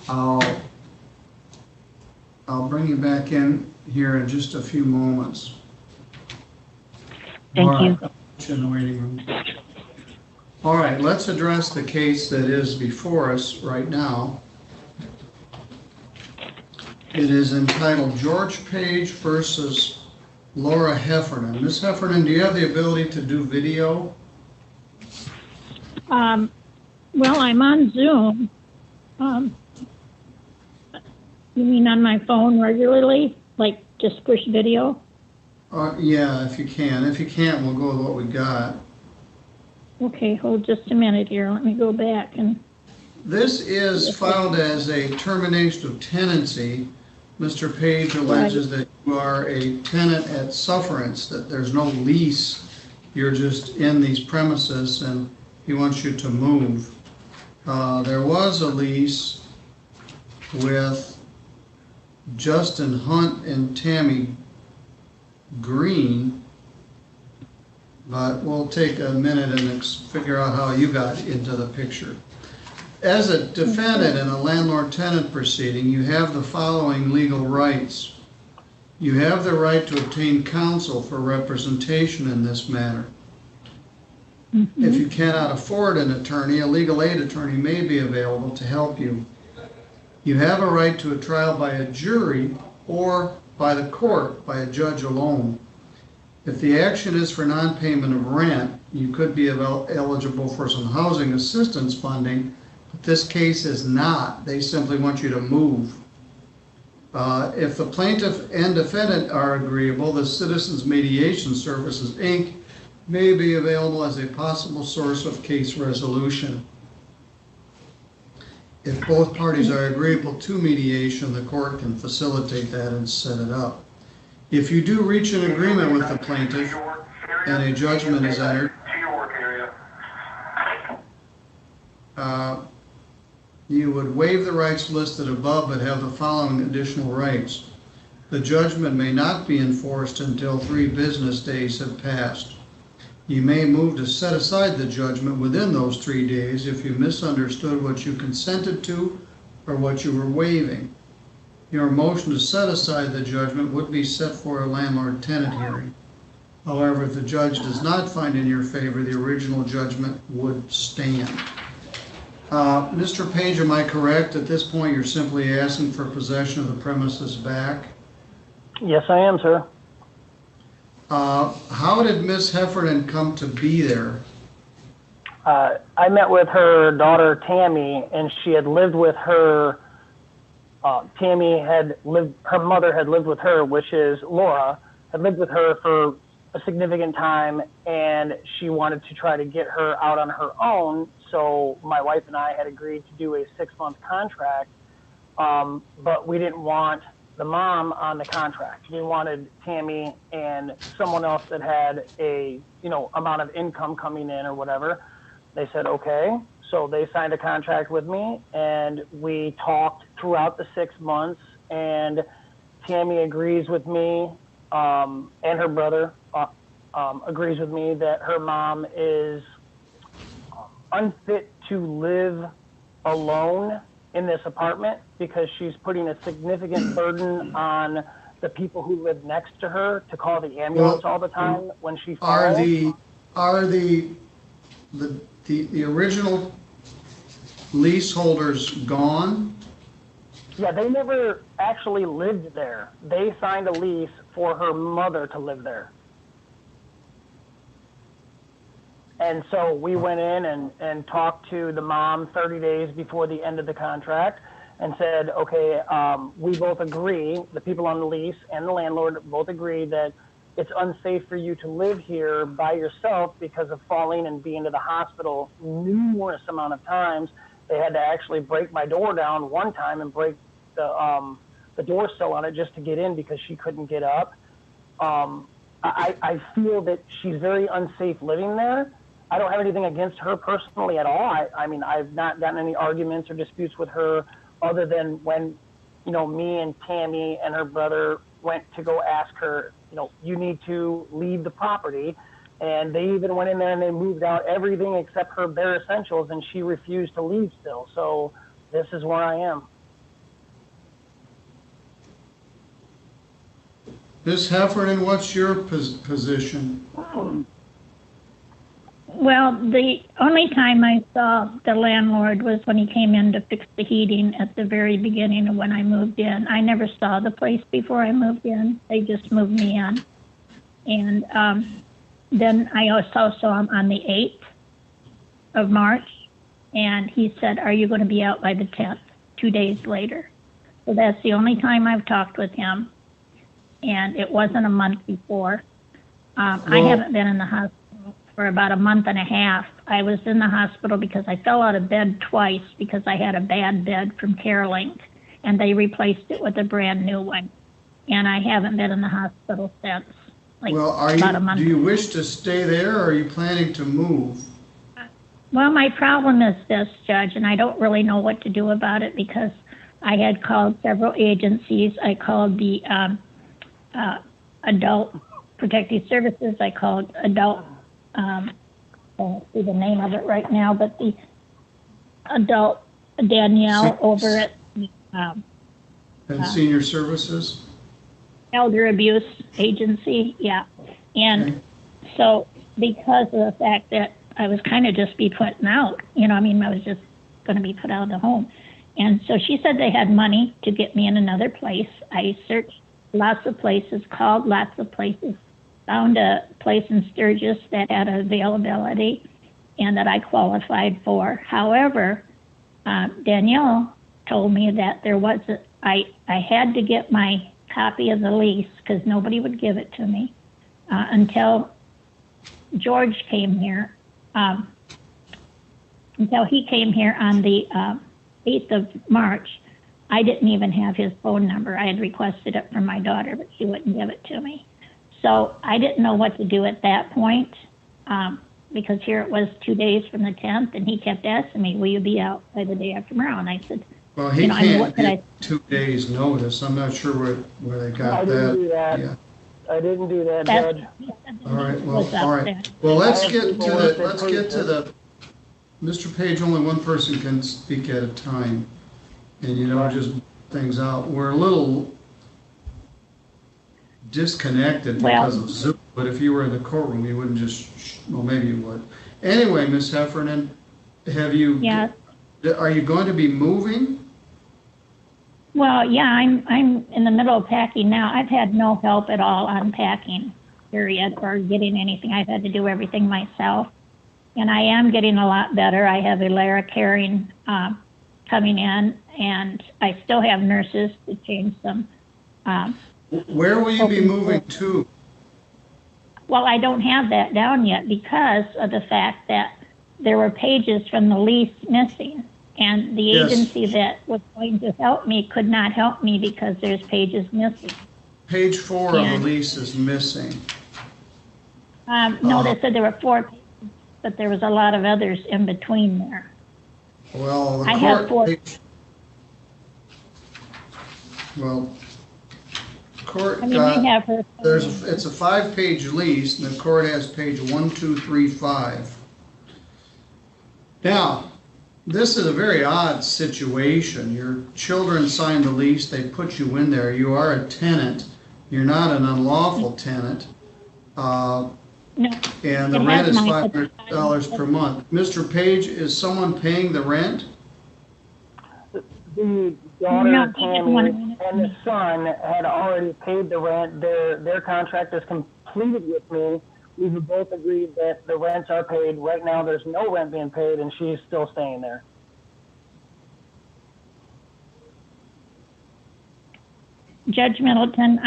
I'll bring you back in here in just a few moments. Thank All you. right, I'll put you in the waiting room. All right, let's address the case that is before us right now. It is entitled George Page versus Laura Heffernan. Ms. Heffernan, do you have the ability to do video? Well, I'm on Zoom. You mean on my phone regularly? Like just push video? Yeah, if you can. If you can't, we'll go with what we got. Okay, hold just a minute here. Let me go back and... This is filed as a termination of tenancy. Mr. Page alleges that you are a tenant at sufferance, that there's no lease. You're just in these premises and he wants you to move. There was a lease with Justin Hunt and Tammy Green, but we'll take a minute and figure out how you got into the picture. As a defendant in a landlord-tenant proceeding, you have the following legal rights. You have the right to obtain counsel for representation in this matter. If you cannot afford an attorney, a legal aid attorney may be available to help you. You have a right to a trial by a jury or by the court, by a judge alone. If the action is for non-payment of rent, you could be eligible for some housing assistance funding, but this case is not. They simply want you to move. If the plaintiff and defendant are agreeable, the Citizens Mediation Services, Inc. may be available as a possible source of case resolution. If both parties are agreeable to mediation, the court can facilitate that and set it up. If you do reach an agreement with the plaintiff and a judgment is entered, you would waive the rights listed above but have the following additional rights. The judgment may not be enforced until 3 business days have passed. You may move to set aside the judgment within those 3 days if you misunderstood what you consented to or what you were waiving. Your motion to set aside the judgment would be set for a landlord-tenant hearing. However, if the judge does not find in your favor, the original judgment would stand. Mr. Page, am I correct? At this point, you're simply asking for possession of the premises back? Yes, I am, sir. How did Miss Heffernan come to be there? I met with her daughter, Tammy, and she had lived with her. Tammy had lived, her mother had lived with her, which is Laura, had lived with her for a significant time, and she wanted to try to get her out on her own. So my wife and I had agreed to do a 6-month contract, but we didn't want the mom on the contract. We wanted Tammy and someone else that had a, amount of income coming in or whatever. They said, okay. So they signed a contract with me and we talked throughout the 6 months, and Tammy agrees with me, and her brother agrees with me that her mom is unfit to live alone in this apartment because she's putting a significant burden on the people who live next to her to call the ambulance all the time when she falls. Are the original leaseholders gone? Yeah, they never actually lived there. They signed a lease for her mother to live there. And so we went in and talked to the mom 30 days before the end of the contract and said, okay, we both agree, the people on the lease and the landlord both agree that it's unsafe for you to live here by yourself because of falling and being to the hospital numerous amount of times. They had to actually break my door down one time and break the door sill on it just to get in because she couldn't get up. I feel that she's very unsafe living there. I don't have anything against her personally at all. I mean, I've not gotten any arguments or disputes with her other than when, you know, me and Tammy and her brother went to go ask her, you know, you need to leave the property. And they even went in there and they moved out everything except her bare essentials, and she refused to leave still. So this is where I am. Ms. Heffernan, what's your position? Well, the only time I saw the landlord was when he came in to fix the heating at the very beginning of when I moved in. I never saw the place before I moved in. They just moved me in. And then I also saw him on the 8th of March, and he said, are you going to be out by the 10th, 2 days later? So that's the only time I've talked with him, and it wasn't a month before. I haven't been in the hospital for about a month and a half. I was in the hospital because I fell out of bed twice because I had a bad bed from CareLink, and they replaced it with a brand new one. And I haven't been in the hospital since. Like, well, about a month. Do you wish to stay there, or are you planning to move? Well, my problem is this, Judge, and I don't really know what to do about it because I had called several agencies. I called the Adult Protective Services. I called Adult, I don't see the name of it right now, but the Adult Danielle over at And Senior Services? Elder Abuse Agency, yeah. And so because of the fact that I was kind of just be putting out, you know, I mean, I was just going to be put out of the home. And so she said they had money to get me in another place. I searched lots of places, called lots of places, found a place in Sturgis that had availability and that I qualified for. However, Danielle told me that there wasn't, I had to get my copy of the lease because nobody would give it to me until George came here. Until he came here on the 8th of March, I didn't even have his phone number. I had requested it from my daughter, but she wouldn't give it to me. So I didn't know what to do at that point because here it was 2 days from the 10th, and he kept asking me, will you be out by the day after tomorrow? And I said, well, he can't get 2 days notice. I'm not sure where they got that. I didn't do that. Yeah. I didn't do that, Judge. All right. Well, all right. Well, let's get to the. Mr. Page, only one person can speak at a time, and you don't just things out. We're a little disconnected because of Zoom, but if you were in the courtroom, you wouldn't just. Well, maybe you would. Anyway, Ms. Heffernan, have you? Yeah. Are you going to be moving? Well, yeah, I'm in the middle of packing now. I've had no help at all on packing, period, or getting anything. I've had to do everything myself. And I am getting a lot better. I have Elara caring coming in, and I still have nurses to change them. Where will you be moving to? Well, I don't have that down yet because of the fact that there were pages from the lease missing. And the agency that was going to help me could not help me because there's pages missing. Page 4 of the lease is missing. No, they said there were 4 pages, but there was a lot of others in between there. Well, I have 4. Well, court I mean, I have her. It's a 5-page lease, and the court has page 1, 2, 3, 5. Now, this is a very odd situation. Your children signed the lease, they put you in there. You are a tenant. You're not an unlawful tenant. No. And the rent is $500 per month. Mr. Page, is someone paying the rent? The daughter, Tammy, and the son had already paid the rent. Their contract is completed with me. We've both agreed that the rents are paid. Right now, there's no rent being paid, and she's still staying there. Judge Middleton,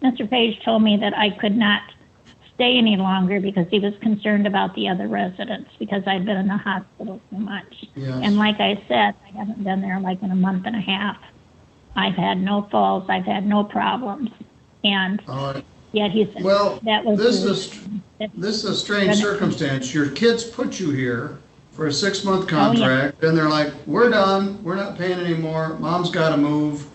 Mr. Page told me that I could not stay any longer because he was concerned about the other residents because I'd been in the hospital so much. Yes. And like I said, I haven't been there like in a month and a half. I've had no falls, I've had no problems. And yet he said, well, that was this is a strange circumstance. Your kids put you here for a 6-month contract, and they're like, we're done, we're not paying anymore, mom's got to move,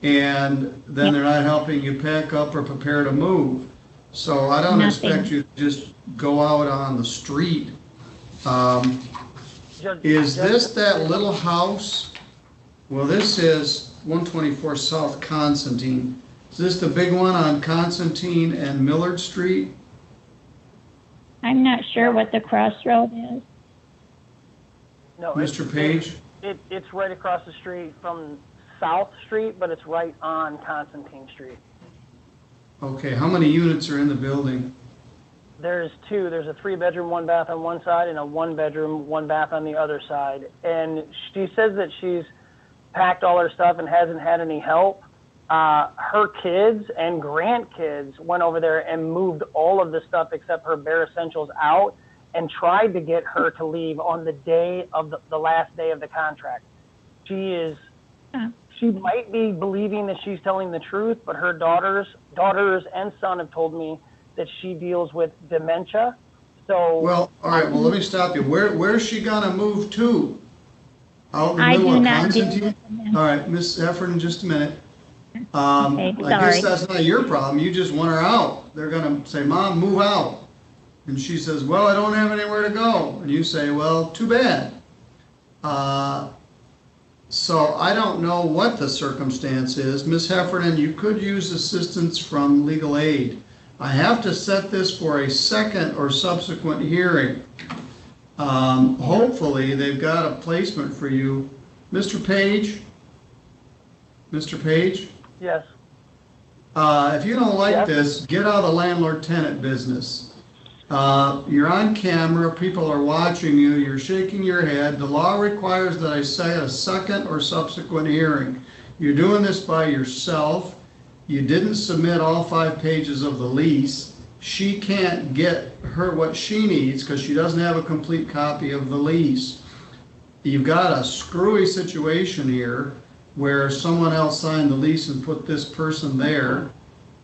and then they're not helping you pack up or prepare to move. So I don't expect you to just go out on the street. Is this that little house? Well, this is 124 South Constantine. Is this the big one on Constantine and Millard Street? I'm not sure what the crossroad is. No, Mr. Page? It's right across the street from South Street, but it's right on Constantine Street. Okay, how many units are in the building? There's 2. There's a 3-bedroom, 1-bath on one side and a 1-bedroom, 1-bath on the other side. And she says that she's packed all her stuff and hasn't had any help. Her kids and grandkids went over there and moved all of the stuff except her bare essentials out and tried to get her to leave on the day of the last day of the contract. She might be believing that she's telling the truth, but her daughters and son have told me that she deals with dementia. So well, all right. Well, let me stop you. Where's she gonna move to? Out in the middle of Constantine? All right, Miss Efron, just a minute. I guess that's not your problem. You just want her out. They're gonna say, "Mom, move out," and she says, "Well, I don't have anywhere to go," and you say, "Well, too bad." So I don't know what the circumstance is. Ms. Heffernan, you could use assistance from legal aid. I have to set this for a second or subsequent hearing. Hopefully they've got a placement for you. Mr. Page? Mr. Page? Yes. If you don't like this, get out of the landlord-tenant business. You're on camera, people are watching you, you're shaking your head. The law requires that I set a second or subsequent hearing. You're doing this by yourself. You didn't submit all 5 pages of the lease. She can't get her what she needs because she doesn't have a complete copy of the lease. You've got a screwy situation here where someone else signed the lease and put this person there.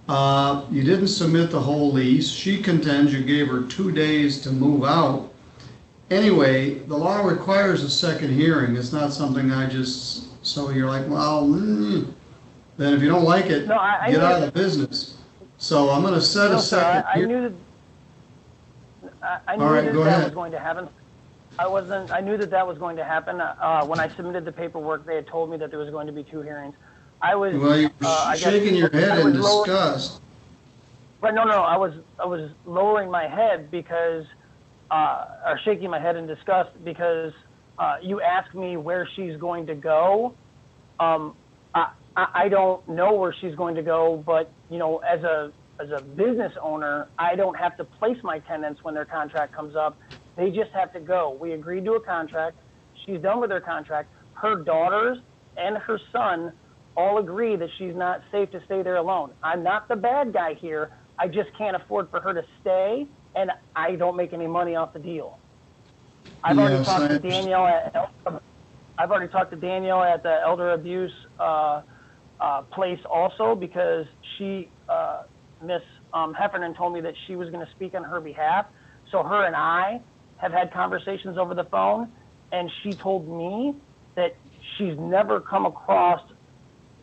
You didn't submit the whole lease. She contends you gave her 2 days to move out. Anyway, the law requires a second hearing. It's not something I just, so you're like, well, then if you don't like it, get out of the business. So I'm going to set a second hearing. I knew that was going to happen. I knew that was going to happen. When I submitted the paperwork, they had told me that there was going to be 2 hearings. Well, you were shaking your head in disgust. But no, I was lowering my head because, or shaking my head in disgust because you asked me where she's going to go. I don't know where she's going to go, but you know, as a business owner, I don't have to place my tenants when their contract comes up. They just have to go. We agreed to a contract. She's done with her contract. Her daughters and her son all agree that she's not safe to stay there alone. I'm not the bad guy here. I just can't afford for her to stay, and I don't make any money off the deal. I've already talked to Danielle at the elder abuse place also because she, Miss Heffernan told me that she was going to speak on her behalf. So her and I have had conversations over the phone, and she told me that she's never come across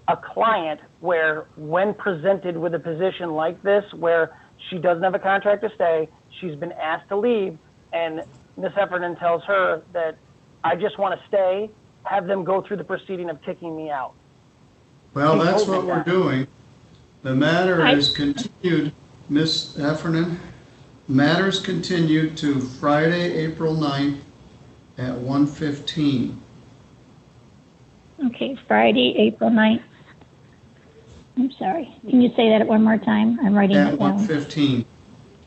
a client where, when presented with a position like this, where she doesn't have a contract to stay, she's been asked to leave, and Ms. Heffernan tells her that I just want to stay, have them go through the proceeding of kicking me out. Well, that's what we're doing. The matter is continued, Ms. Heffernan. Matters continued to Friday, April 9th at 1:15. Okay, Friday, April 9th. I'm sorry. Can you say that one more time? I'm writing it down. At 1:15.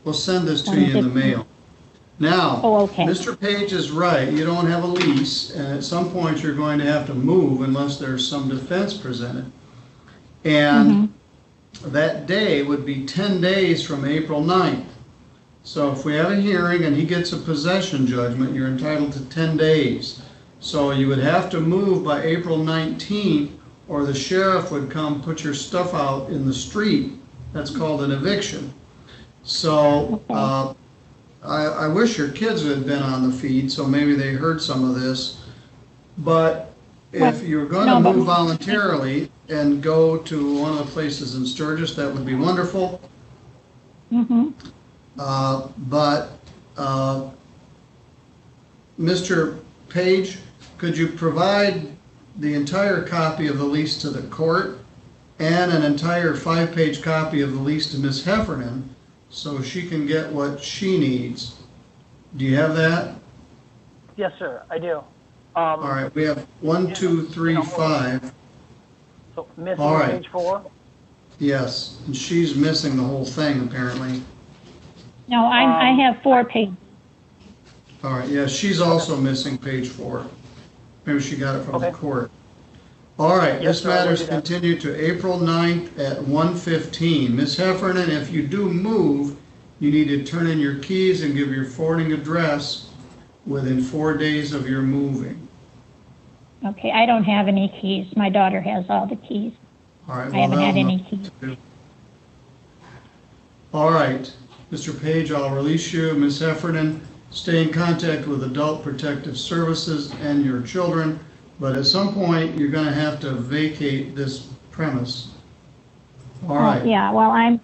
We'll send this to you in the mail. Now, Mr. Page is right. You don't have a lease, and at some point you're going to have to move unless there's some defense presented. And that day would be 10 days from April 9th. So if we have a hearing and he gets a possession judgment, you're entitled to 10 days. So you would have to move by April 19th, or the sheriff would come put your stuff out in the street. That's called an eviction. So I wish your kids had been on the feed, so maybe they heard some of this. But if you're going to move voluntarily and go to one of the places in Sturgis, that would be wonderful. But Mr. Page, could you provide the entire copy of the lease to the court and an entire 5-page copy of the lease to Ms. Heffernan so she can get what she needs? Do you have that? Yes, sir, I do. All right, we have 1, 2, 3, 5. So missing All right. page 4? Yes, and she's missing the whole thing apparently. No, I have 4 pages. All right, yeah, she's also missing page 4. Maybe she got it from the court. All right, Yes, this sir, I will matter is do that. continued to April 9th at 1:15. Ms. Heffernan, if you do move, you need to turn in your keys and give your forwarding address within 4 days of your moving. Okay, I don't have any keys. My daughter has all the keys. All right, I haven't had they'll any know keys. what to do. All right, Mr. Page, I'll release you. Ms. Heffernan, stay in contact with Adult Protective Services and your children, but at some point, you're gonna have to vacate this premise. All right. Yeah, well, I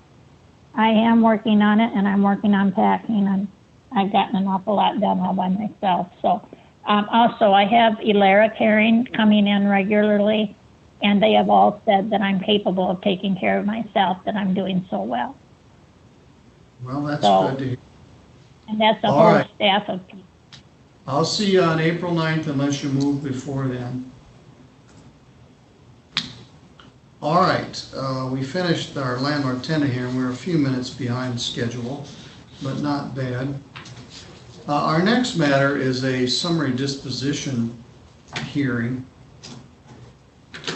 am working on it, and I'm working on packing, and I've gotten an awful lot done all by myself. So, also, I have Elara Caring coming in regularly, and they have all said that I'm capable of taking care of myself, that I'm doing so well. Well, that's So- good to hear. And that's a All whole right. staff of people. I'll see you on April 9th unless you move before then. All right, we finished our landlord tenant here, and we're a few minutes behind schedule, but not bad. Our next matter is a summary disposition hearing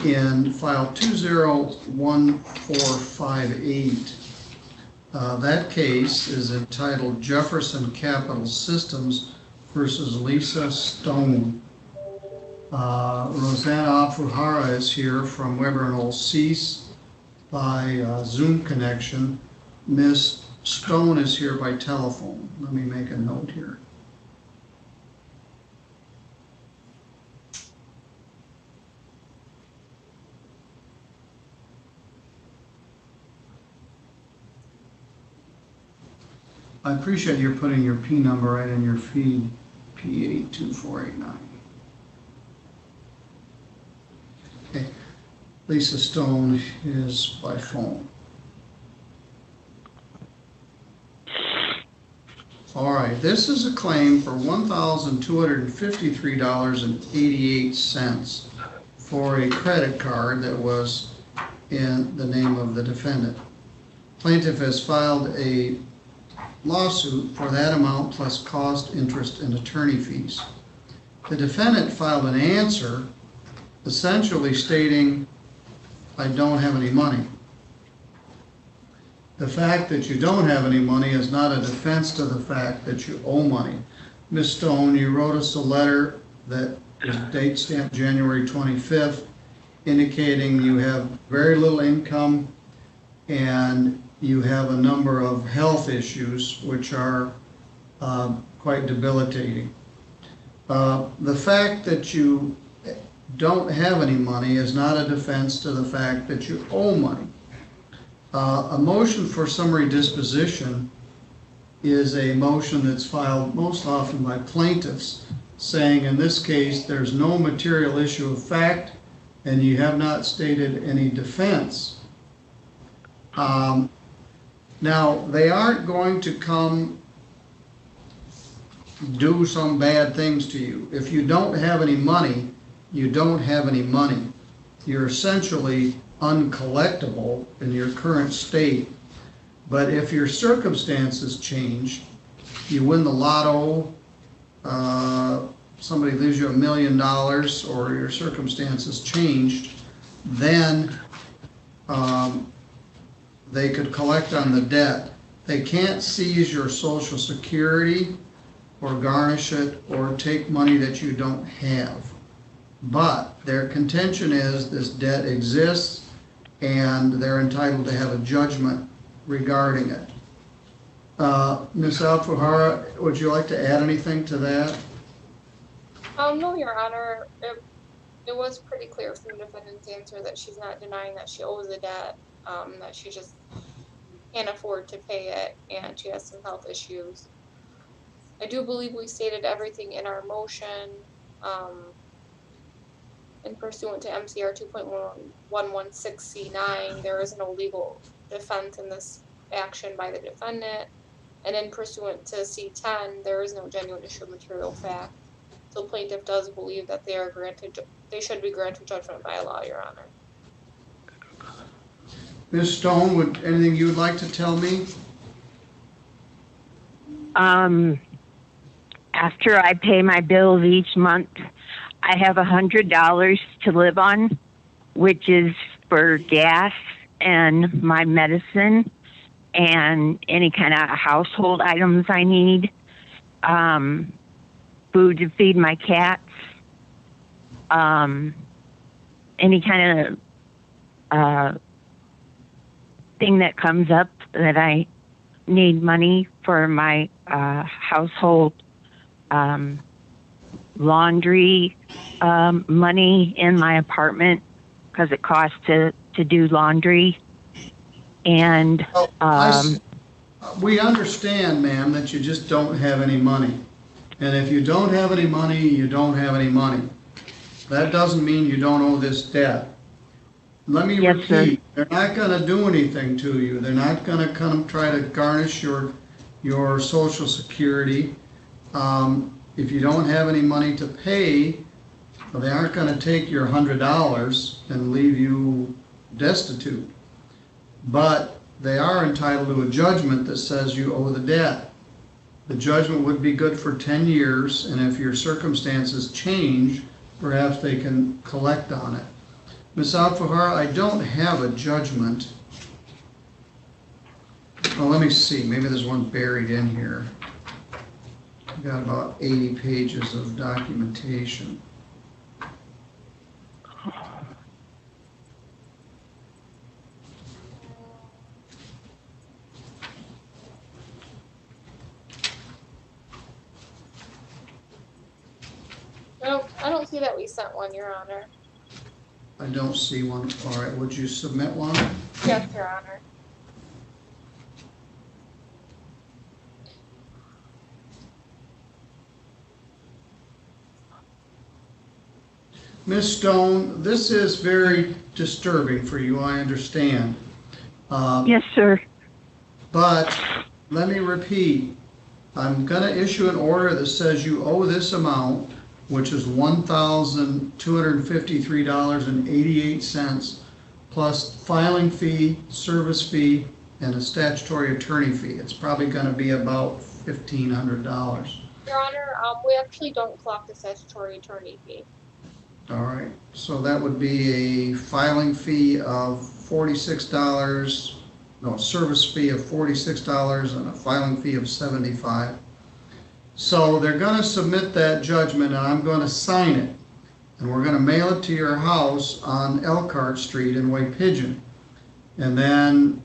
in file 201458. That case is entitled Jefferson Capital Systems versus Lisa Stone. Rosanna Afuhara is here from Weber and Olsees by Zoom connection. Ms. Stone is here by telephone. Let me make a note here. I appreciate your putting your P number right in your feed, P82489. Okay, Lisa Stone is by phone. All right, this is a claim for $1,253.88 for a credit card that was in the name of the defendant. Plaintiff has filed a lawsuit for that amount plus cost, interest, and attorney fees. The defendant filed an answer essentially stating, I don't have any money. The fact that you don't have any money is not a defense to the fact that you owe money. Ms. Stone, you wrote us a letter that is date stamped January 25th, indicating you have very little income and you have a number of health issues which are quite debilitating. The fact that you don't have any money is not a defense to the fact that you owe money. A motion for summary disposition is a motion that's filed most often by plaintiffs, saying in this case there's no material issue of fact and you have not stated any defense. Now, they aren't going to come do some bad things to you. If you don't have any money, you don't have any money. You're essentially uncollectible in your current state. But if your circumstances change, you win the lotto, somebody leaves you $1 million, or your circumstances changed, then they could collect on the debt. They can't seize your Social Security or garnish it or take money that you don't have. But their contention is this debt exists and they're entitled to have a judgment regarding it. Ms. Alfuhara, would you like to add anything to that? No, Your Honor. It was pretty clear from the defendant's answer that she's not denying that she owes a debt, that she just can't afford to pay it, and she has some health issues. I do believe we stated everything in our motion, and pursuant to MCR 2.116C9, there is no legal defense in this action by the defendant, and in pursuant to C10, there is no genuine issue of material fact. So plaintiff does believe that they should be granted judgment by law, Your Honor. Ms. Stone, anything you would like to tell me? After I pay my bills each month, I have $100 to live on, which is for gas and my medicine and any kind of household items I need, food to feed my cats, any kind of thing that comes up that I need money for my household, laundry, money in my apartment because it costs to do laundry. And we understand, ma'am, that you just don't have any money. And if you don't have any money, you don't have any money. That doesn't mean you don't owe this debt. Let me repeat, sir. They're not going to do anything to you. They're not going to come try to garnish your Social Security. If you don't have any money to pay, well, they aren't going to take your $100 and leave you destitute. But they are entitled to a judgment that says you owe the debt. The judgment would be good for 10 years, and if your circumstances change, perhaps they can collect on it. Ms. Alfuhara, I don't have a judgment. Well, let me see. Maybe there's one buried in here. I've got about 80 pages of documentation. No, I don't see that we sent one, Your Honor. I don't see one. All right, would you submit one? Yes, Your Honor. Ms. Stone, this is very disturbing for you, I understand. Yes, sir. But let me repeat, I'm going to issue an order that says you owe this amount, which is $1,253.88 plus filing fee, service fee, and a statutory attorney fee. It's probably going to be about $1,500. Your Honor, we actually don't collect the statutory attorney fee. All right, so that would be a filing fee of $46, no, service fee of $46 and a filing fee of $75. So they're going to submit that judgment and I'm going to sign it. And we're going to mail it to your house on Elkhart Street in White Pigeon. And then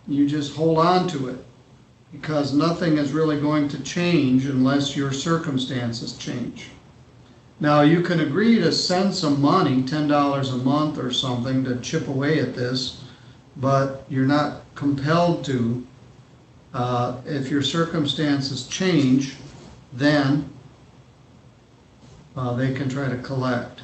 you just hold on to it because nothing is really going to change unless your circumstances change. Now you can agree to send some money, $10 a month or something, to chip away at this, but you're not compelled to. If your circumstances change, then they can try to collect.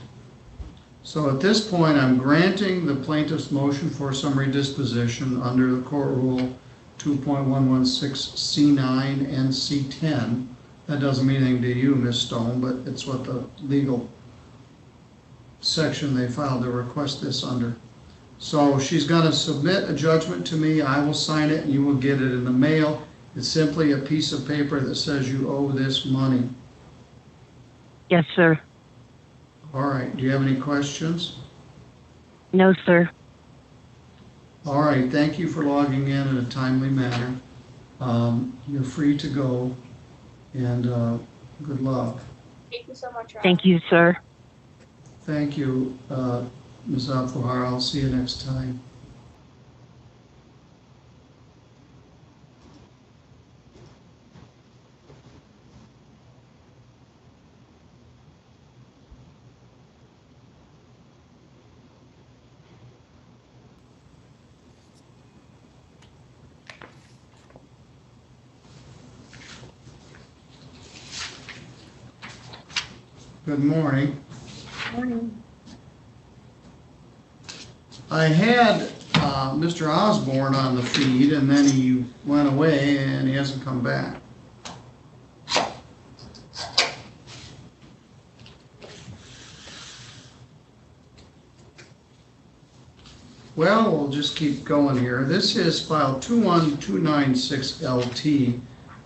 So at this point, I'm granting the plaintiff's motion for summary disposition under the Court Rule 2.116C9 and C10. That doesn't mean anything to you, Ms. Stone, but it's what the legal section they filed to request this under. So she's going to submit a judgment to me. I will sign it and you will get it in the mail. It's simply a piece of paper that says you owe this money. Yes, sir. All right. Do you have any questions? No, sir. All right, thank you for logging in a timely manner. You're free to go, and good luck. Thank you so much, Rob. Thank you, sir. Thank you, Ms. Alfahar. I'll see you next time. Good morning. Morning. I had Mr. Osborne on the feed, and then he went away, and he hasn't come back. Well, we'll just keep going here. This is file 21296LT.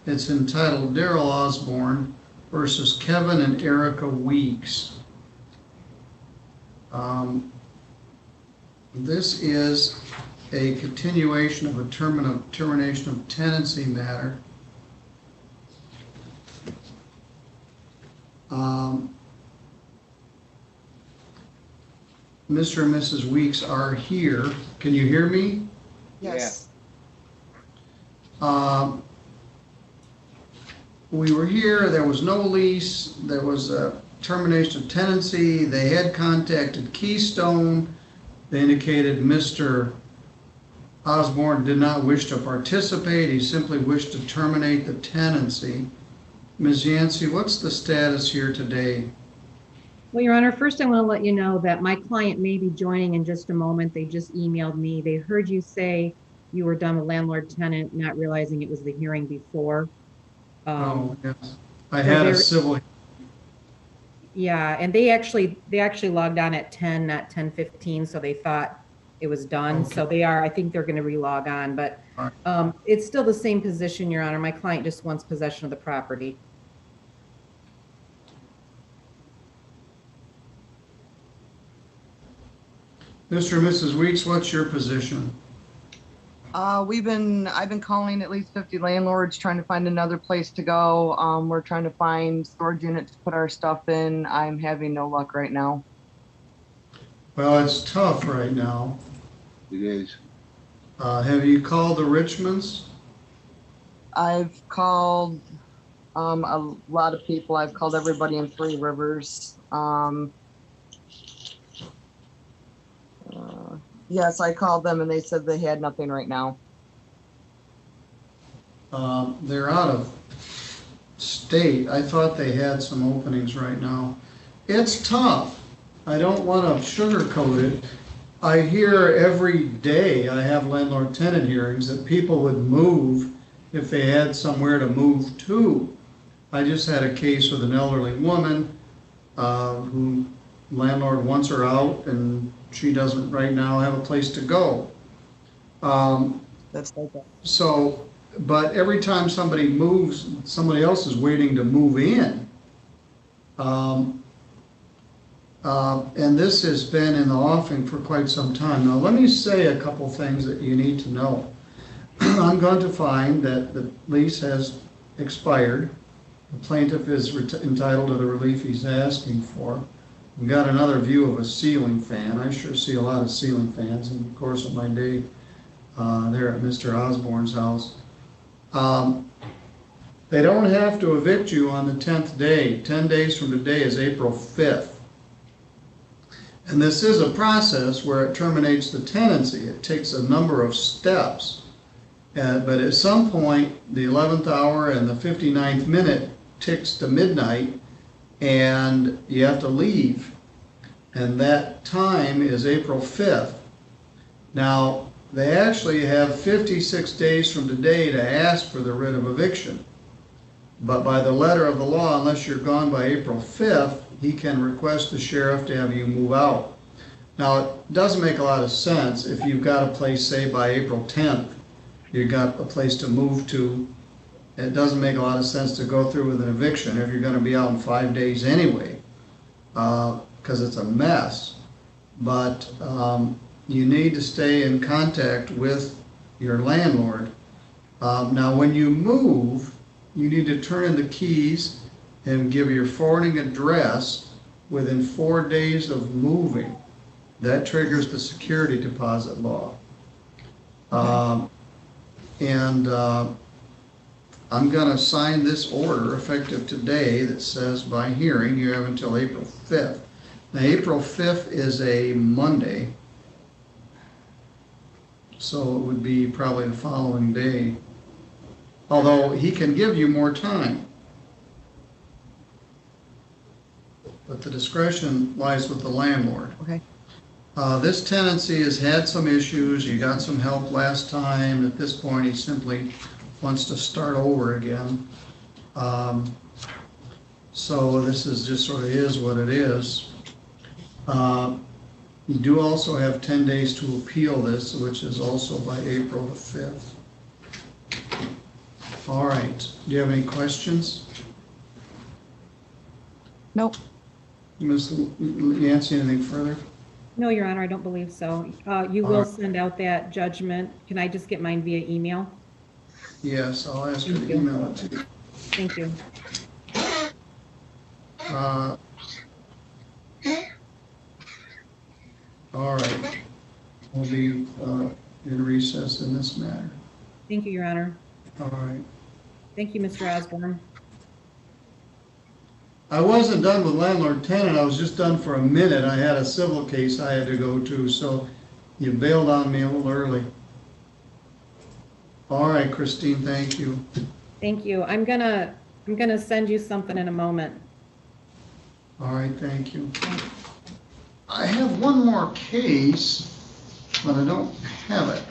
It's entitled Daryl Osborne versus Kevin and Erica Weeks. This is a continuation of a termination of tenancy matter. Mr. and Mrs. Weeks are here. Can you hear me? Yes. We were here, there was no lease, there was a termination of tenancy, they had contacted Keystone, they indicated Mr. Osborne did not wish to participate, he simply wished to terminate the tenancy. Ms. Yancey, what's the status here today? Well, Your Honor, first I want to let you know that my client may be joining in just a moment. They just emailed me. They heard you say you were done with landlord tenant, not realizing it was the hearing before. Oh, yes. I had a civil. Yeah, and they actually logged on at 10, not 10:15, so they thought it was done. Okay. So they are, I think they're going to relog on, but it's still the same position, Your Honor. My client just wants possession of the property. Mr. and Mrs. Weeks, what's your position? I've been calling at least 50 landlords trying to find another place to go. We're trying to find storage units to put our stuff in. I'm having no luck right now. Well, it's tough right now. It is. Have you called the Richmonds? I've called a lot of people. I've called everybody in Three Rivers. Yes, I called them and they said they had nothing right now. They're out of state. I thought they had some openings right now. It's tough. I don't want to sugarcoat it. I hear every day, I have landlord-tenant hearings, that people would move if they had somewhere to move to. I just had a case with an elderly woman who landlord wants her out and she doesn't right now have a place to go. That's like that. So, but every time somebody moves, somebody else is waiting to move in. And this has been in the offing for quite some time. Now, let me say a couple things that you need to know. I'm going to find that the lease has expired. The plaintiff is entitled to the relief he's asking for. We got another view of a ceiling fan. I sure see a lot of ceiling fans in the course of my day there at Mr. Osborne's house. They don't have to evict you on the 10th day. 10 days from today is April 5th. And this is a process where it terminates the tenancy. It takes a number of steps. But at some point, the 11th hour and the 59th minute ticks to midnight, and you have to leave. And that time is April 5th. Now, they actually have 56 days from today to ask for the writ of eviction. But by the letter of the law, unless you're gone by April 5th, he can request the sheriff to have you move out. Now, it doesn't make a lot of sense if you've got a place, say, by April 10th, you've got a place to move to. It doesn't make a lot of sense to go through with an eviction if you're going to be out in 5 days anyway, because it's a mess. But you need to stay in contact with your landlord. Now, when you move, you need to turn in the keys and give your forwarding address within 4 days of moving. That triggers the security deposit law. I'm going to sign this order effective today that says by hearing you have until April 5th. Now, April 5th is a Monday, so it would be probably the following day. Although he can give you more time. But the discretion lies with the landlord. Okay. This tenancy has had some issues. You got some help last time. At this point, he simply wants to start over again. So this is just sort of is what it is. You do also have 10 days to appeal this, which is also by April the 5th. All right. Do you have any questions? Nope. Ms. Yancey, anything further? No, Your Honor, I don't believe so. You will send out that judgment. Can I just get mine via email? Yes, I'll ask her to email it to you. Thank you. All right. We'll be in recess in this matter. Thank you, Your Honor. All right. Thank you, Mr. Osborne. I wasn't done with landlord tenant. I was just done for a minute. I had a civil case I had to go to, so you bailed on me a little early. All right, Christine, thank you. Thank you. I'm gonna send you something in a moment. All right, thank you. I have one more case, but I don't have it.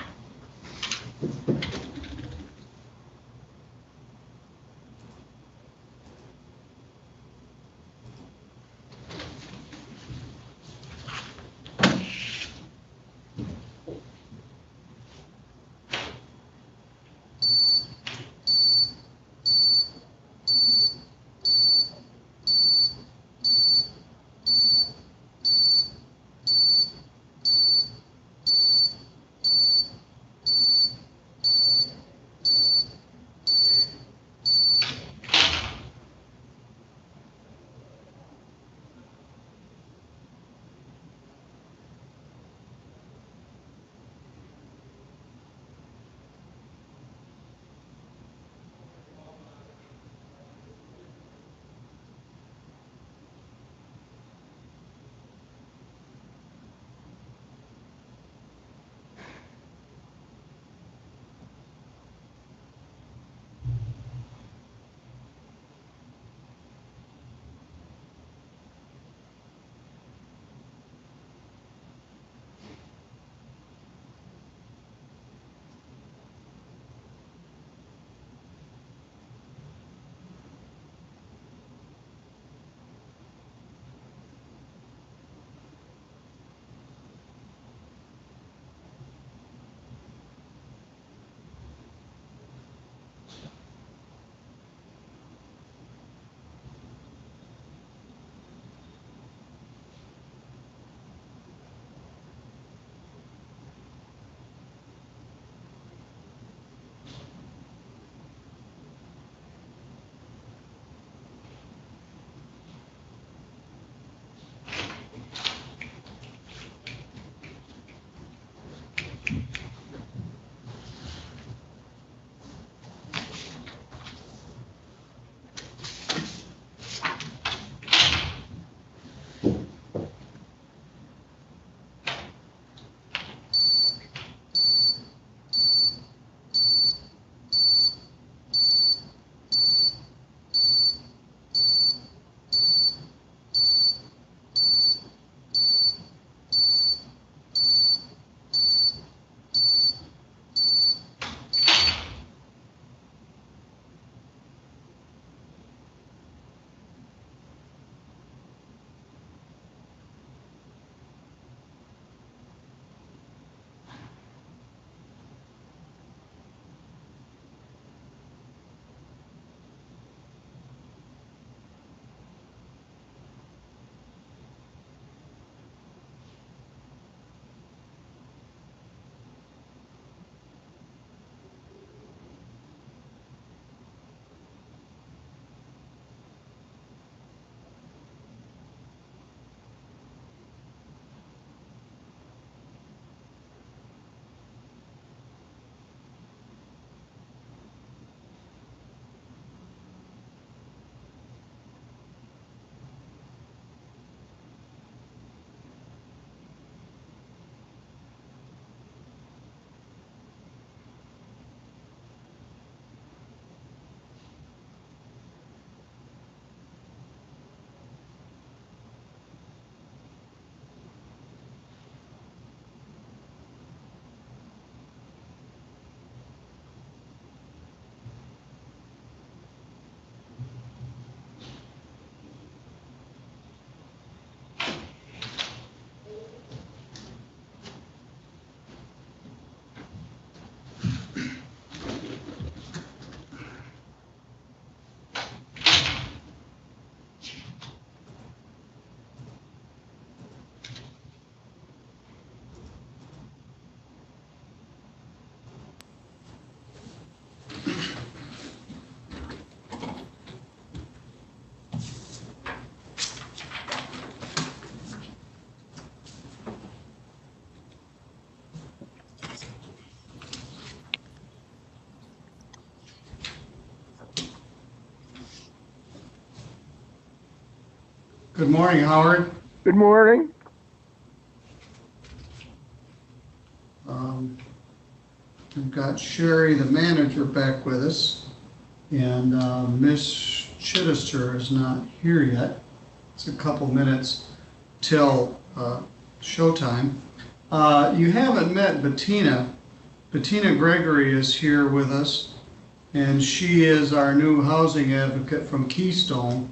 Good morning, Howard. Good morning. We've got Sherry, the manager, back with us, and Miss Chittister is not here yet. It's a couple minutes till showtime. You haven't met Bettina. Bettina Gregory is here with us, and she is our new housing advocate from Keystone.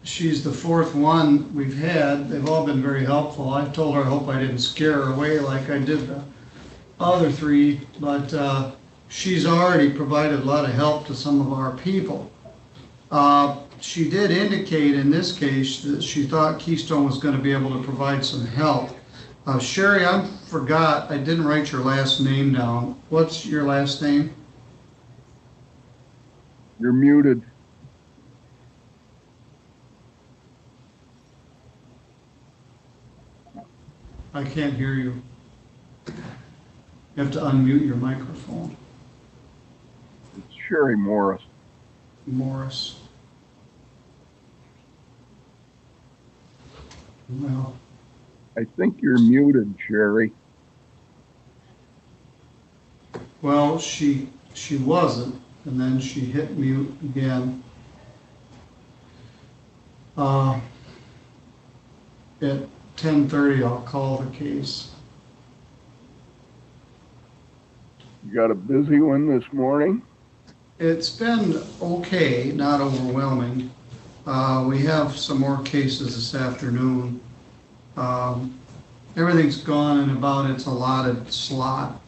She's the fourth one we've had. They've all been very helpful. I told her I hope I didn't scare her away like I did the other three, but she's already provided a lot of help to some of our people. She did indicate in this case that she thought Keystone was going to be able to provide some help. Sherry, I forgot, I didn't write your last name down. What's your last name? You're muted. I can't hear you. You have to unmute your microphone. It's Sherry Morris. Morris. Well, I think you're muted, Sherry. well, she wasn't, and then she hit mute again. At 10:30, I'll call the case. You got a busy one this morning? It's been okay, not overwhelming. We have some more cases this afternoon. Everything's gone in about its allotted slot.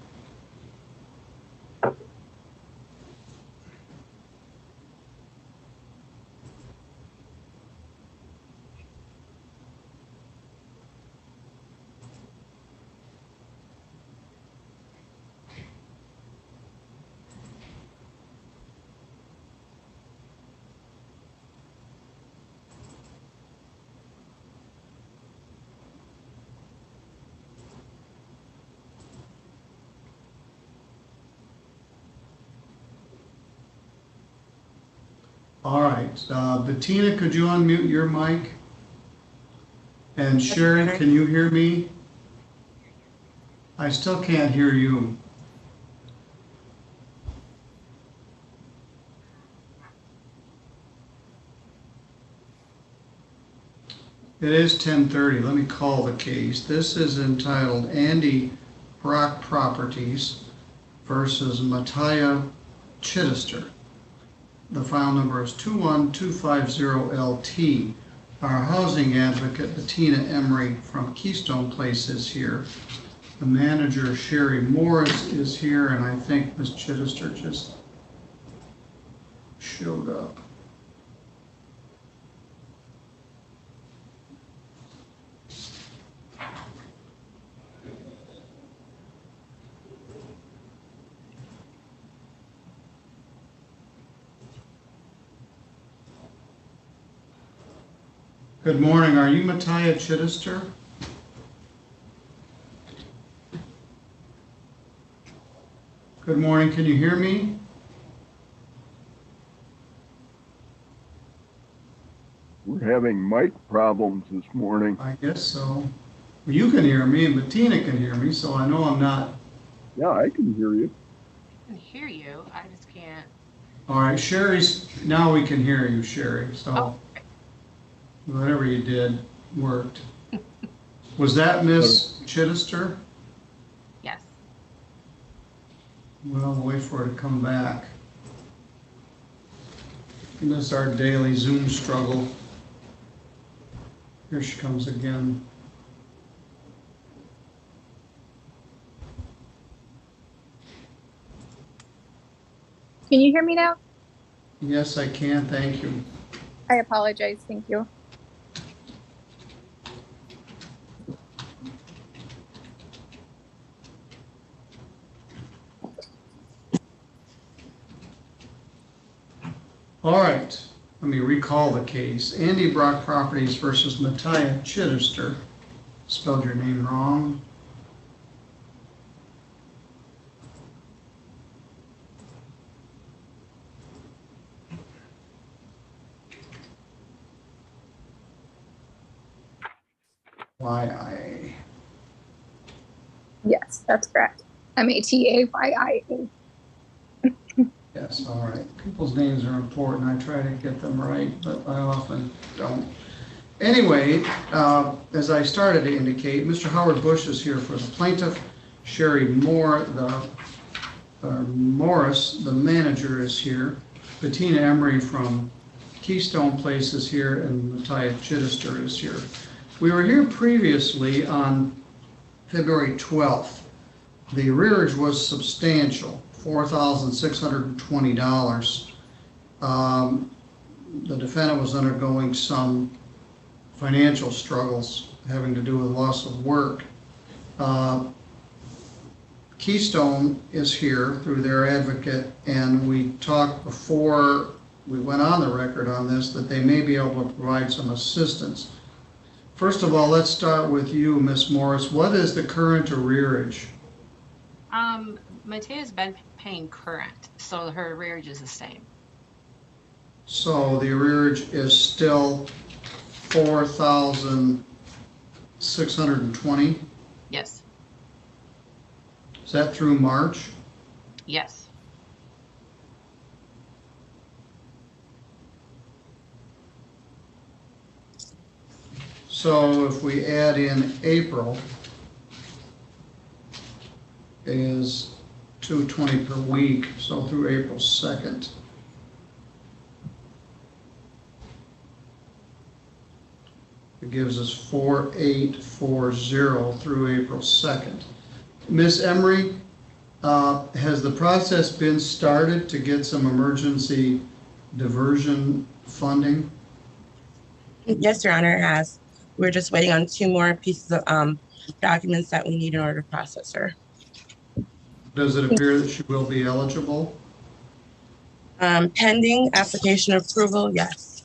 All right, Bettina, could you unmute your mic? And Sherry, can you hear me? I still can't hear you. It is 10:30. Let me call the case. This is entitled Andy Brock Properties versus Mattia Chittister. The file number is 21250LT. Our housing advocate, Bettina Emery from Keystone Place, is here. The manager, Sherry Morris, is here, and I think Ms. Chittister just showed up. Good morning. Are you Mattia Chittister? Good morning. Can you hear me? We're having mic problems this morning. I guess so. Well, you can hear me and Bettina can hear me, so I know I'm not. Yeah, I can hear you. I can hear you. I just can't. All right, Sherry's, now we can hear you, Sherry. So whatever you did worked. Was that Miss Chittister? Yes. Well, we'll wait for her to come back. And this is our daily Zoom struggle. Here she comes again. Can you hear me now? Yes, I can. Thank you. I apologize. Thank you. All right, let me recall the case. Andy Brock Properties versus Mattia Chittister. Spelled your name wrong. YYYYA. Yes, that's correct. MATAYIA. Yes, all right. People's names are important. I try to get them right, but I often don't. Anyway, as I started to indicate, Mr. Howard Bush is here for the plaintiff. Sherry Moore, Morris, the manager, is here. Bettina Emery from Keystone Place is here, and Matthias Chittister is here. We were here previously on February 12th. The arrearage was substantial, $4,620. The defendant was undergoing some financial struggles having to do with loss of work. Keystone is here through their advocate, and we talked before we went on the record on this that they may be able to provide some assistance. First of all, let's start with you, Ms. Morris. What is the current arrearage? Matea's been paying current, so her arrearage is the same. So the arrearage is still $4,620? Yes. Is that through March? Yes. So if we add in April, is $220 per week, so through April 2nd. It gives us 4840 through April 2nd. Ms. Emery, has the process been started to get some emergency diversion funding? Yes, Your Honor, it has. We're just waiting on 2 more pieces of documents that we need in order to process her. Does it appear that she will be eligible? Pending application approval, yes.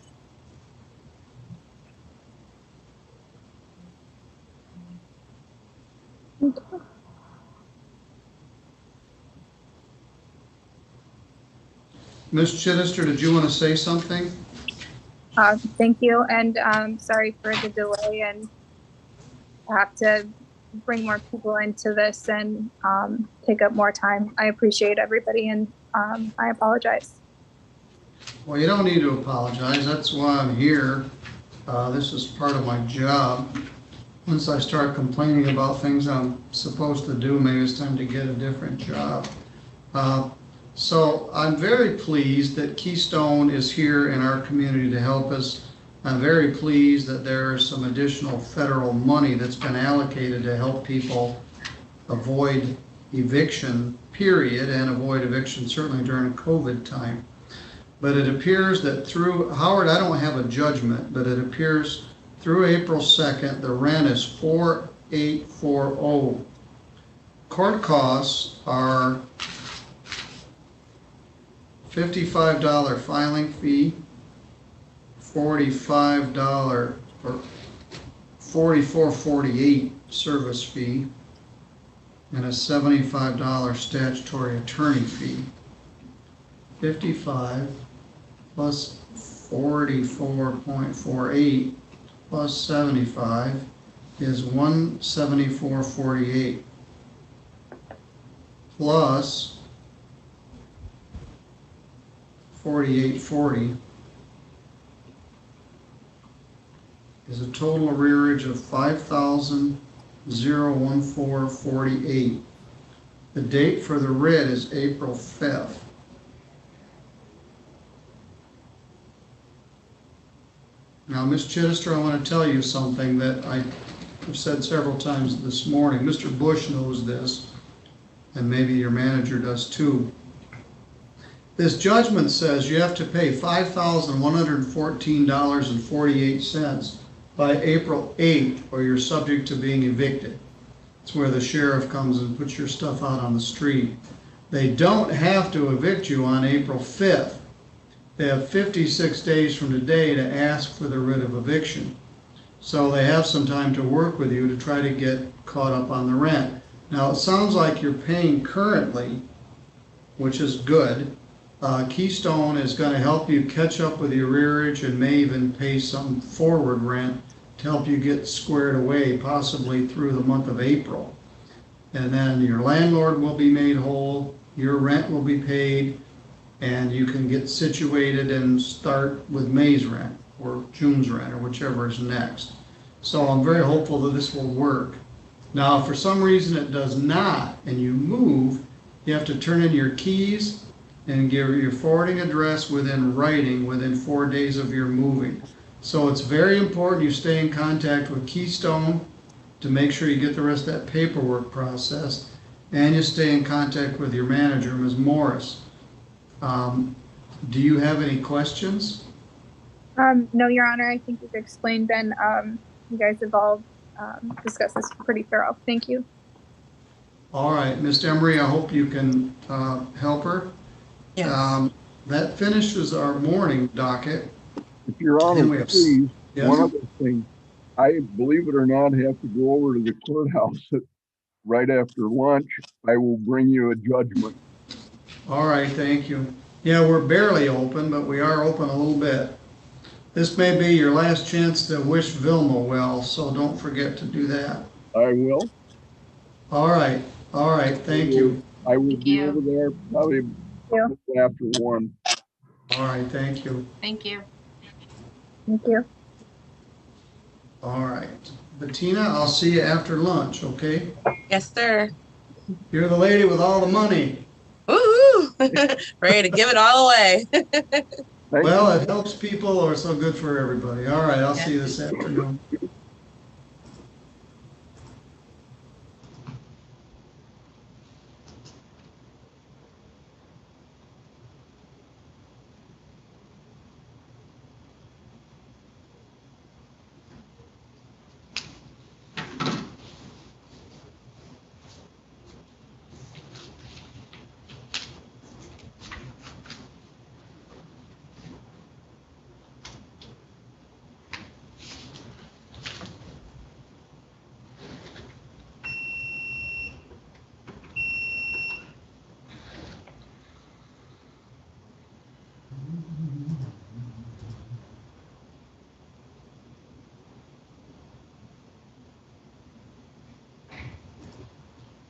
Ms. Chittister, did you want to say something? Thank you, and sorry for the delay, and I have to bring more people into this and take up more time. I appreciate everybody, and I apologize. Well, you don't need to apologize. That's why I'm here. This is part of my job. Once I start complaining about things I'm supposed to do, maybe it's time to get a different job. So I'm very pleased that Keystone is here in our community to help us. I'm very pleased that there is some additional federal money that's been allocated to help people avoid eviction, period, and avoid eviction certainly during COVID time. But it appears that through, Howard, I don't have a judgment, but it appears through April 2nd, the rent is $4,840. Court costs are $55 filing fee, $45 or $44.48 service fee, and a $75 statutory attorney fee. 55 plus 44.48 plus 75 is 174.48 plus 48.40 is a total arrearage of $5,014.48. The date for the writ is April 5th. Now, Ms. Chittister, I want to tell you something that I've said several times this morning. Mr. Bush knows this, and maybe your manager does too. This judgment says you have to pay $5,114.48 by April 8th, or you're subject to being evicted. It's where the sheriff comes and puts your stuff out on the street. They don't have to evict you on April 5th. They have 56 days from today to ask for the writ of eviction. So they have some time to work with you to try to get caught up on the rent. Now, it sounds like you're paying currently, which is good. Keystone is going to help you catch up with your arrearage and may even pay some forward rent to help you get squared away, possibly through the month of April. And then your landlord will be made whole, your rent will be paid, and you can get situated and start with May's rent or June's rent or whichever is next. So I'm very hopeful that this will work. Now, if for some reason it does not and you move, you have to turn in your keys and give your forwarding address within writing within 4 days of your moving. So it's very important you stay in contact with Keystone to make sure you get the rest of that paperwork processed, and you stay in contact with your manager, Ms. Morris. Do you have any questions? No, Your Honor, I think you've explained and you guys have all discussed this pretty thorough. Thank you. All right, Ms. Emery, I hope you can help her. Yes. That finishes our morning docket. If Your Honor, please, Yes? one other thing. I, believe it or not, have to go over to the courthouse right after lunch. I will bring you a judgment. All right, thank you. Yeah, we're barely open, but we are open a little bit. This may be your last chance to wish Vilma well, so don't forget to do that. I will. All right, thank you. I will be over there probably after 1. All right, thank you. Thank you. Thank you. All right. Bettina, I'll see you after lunch, okay? Yes, sir. You're the lady with all the money. Woo! Ready to give it all away. Well, it helps people or so good for everybody. All right, I'll see you this afternoon.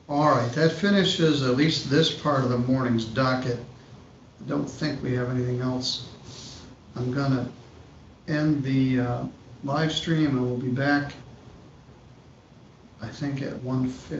All right, that finishes at least this part of the morning's docket. I don't think we have anything else. I'm gonna end the live stream and we'll be back, I think, at 1:50.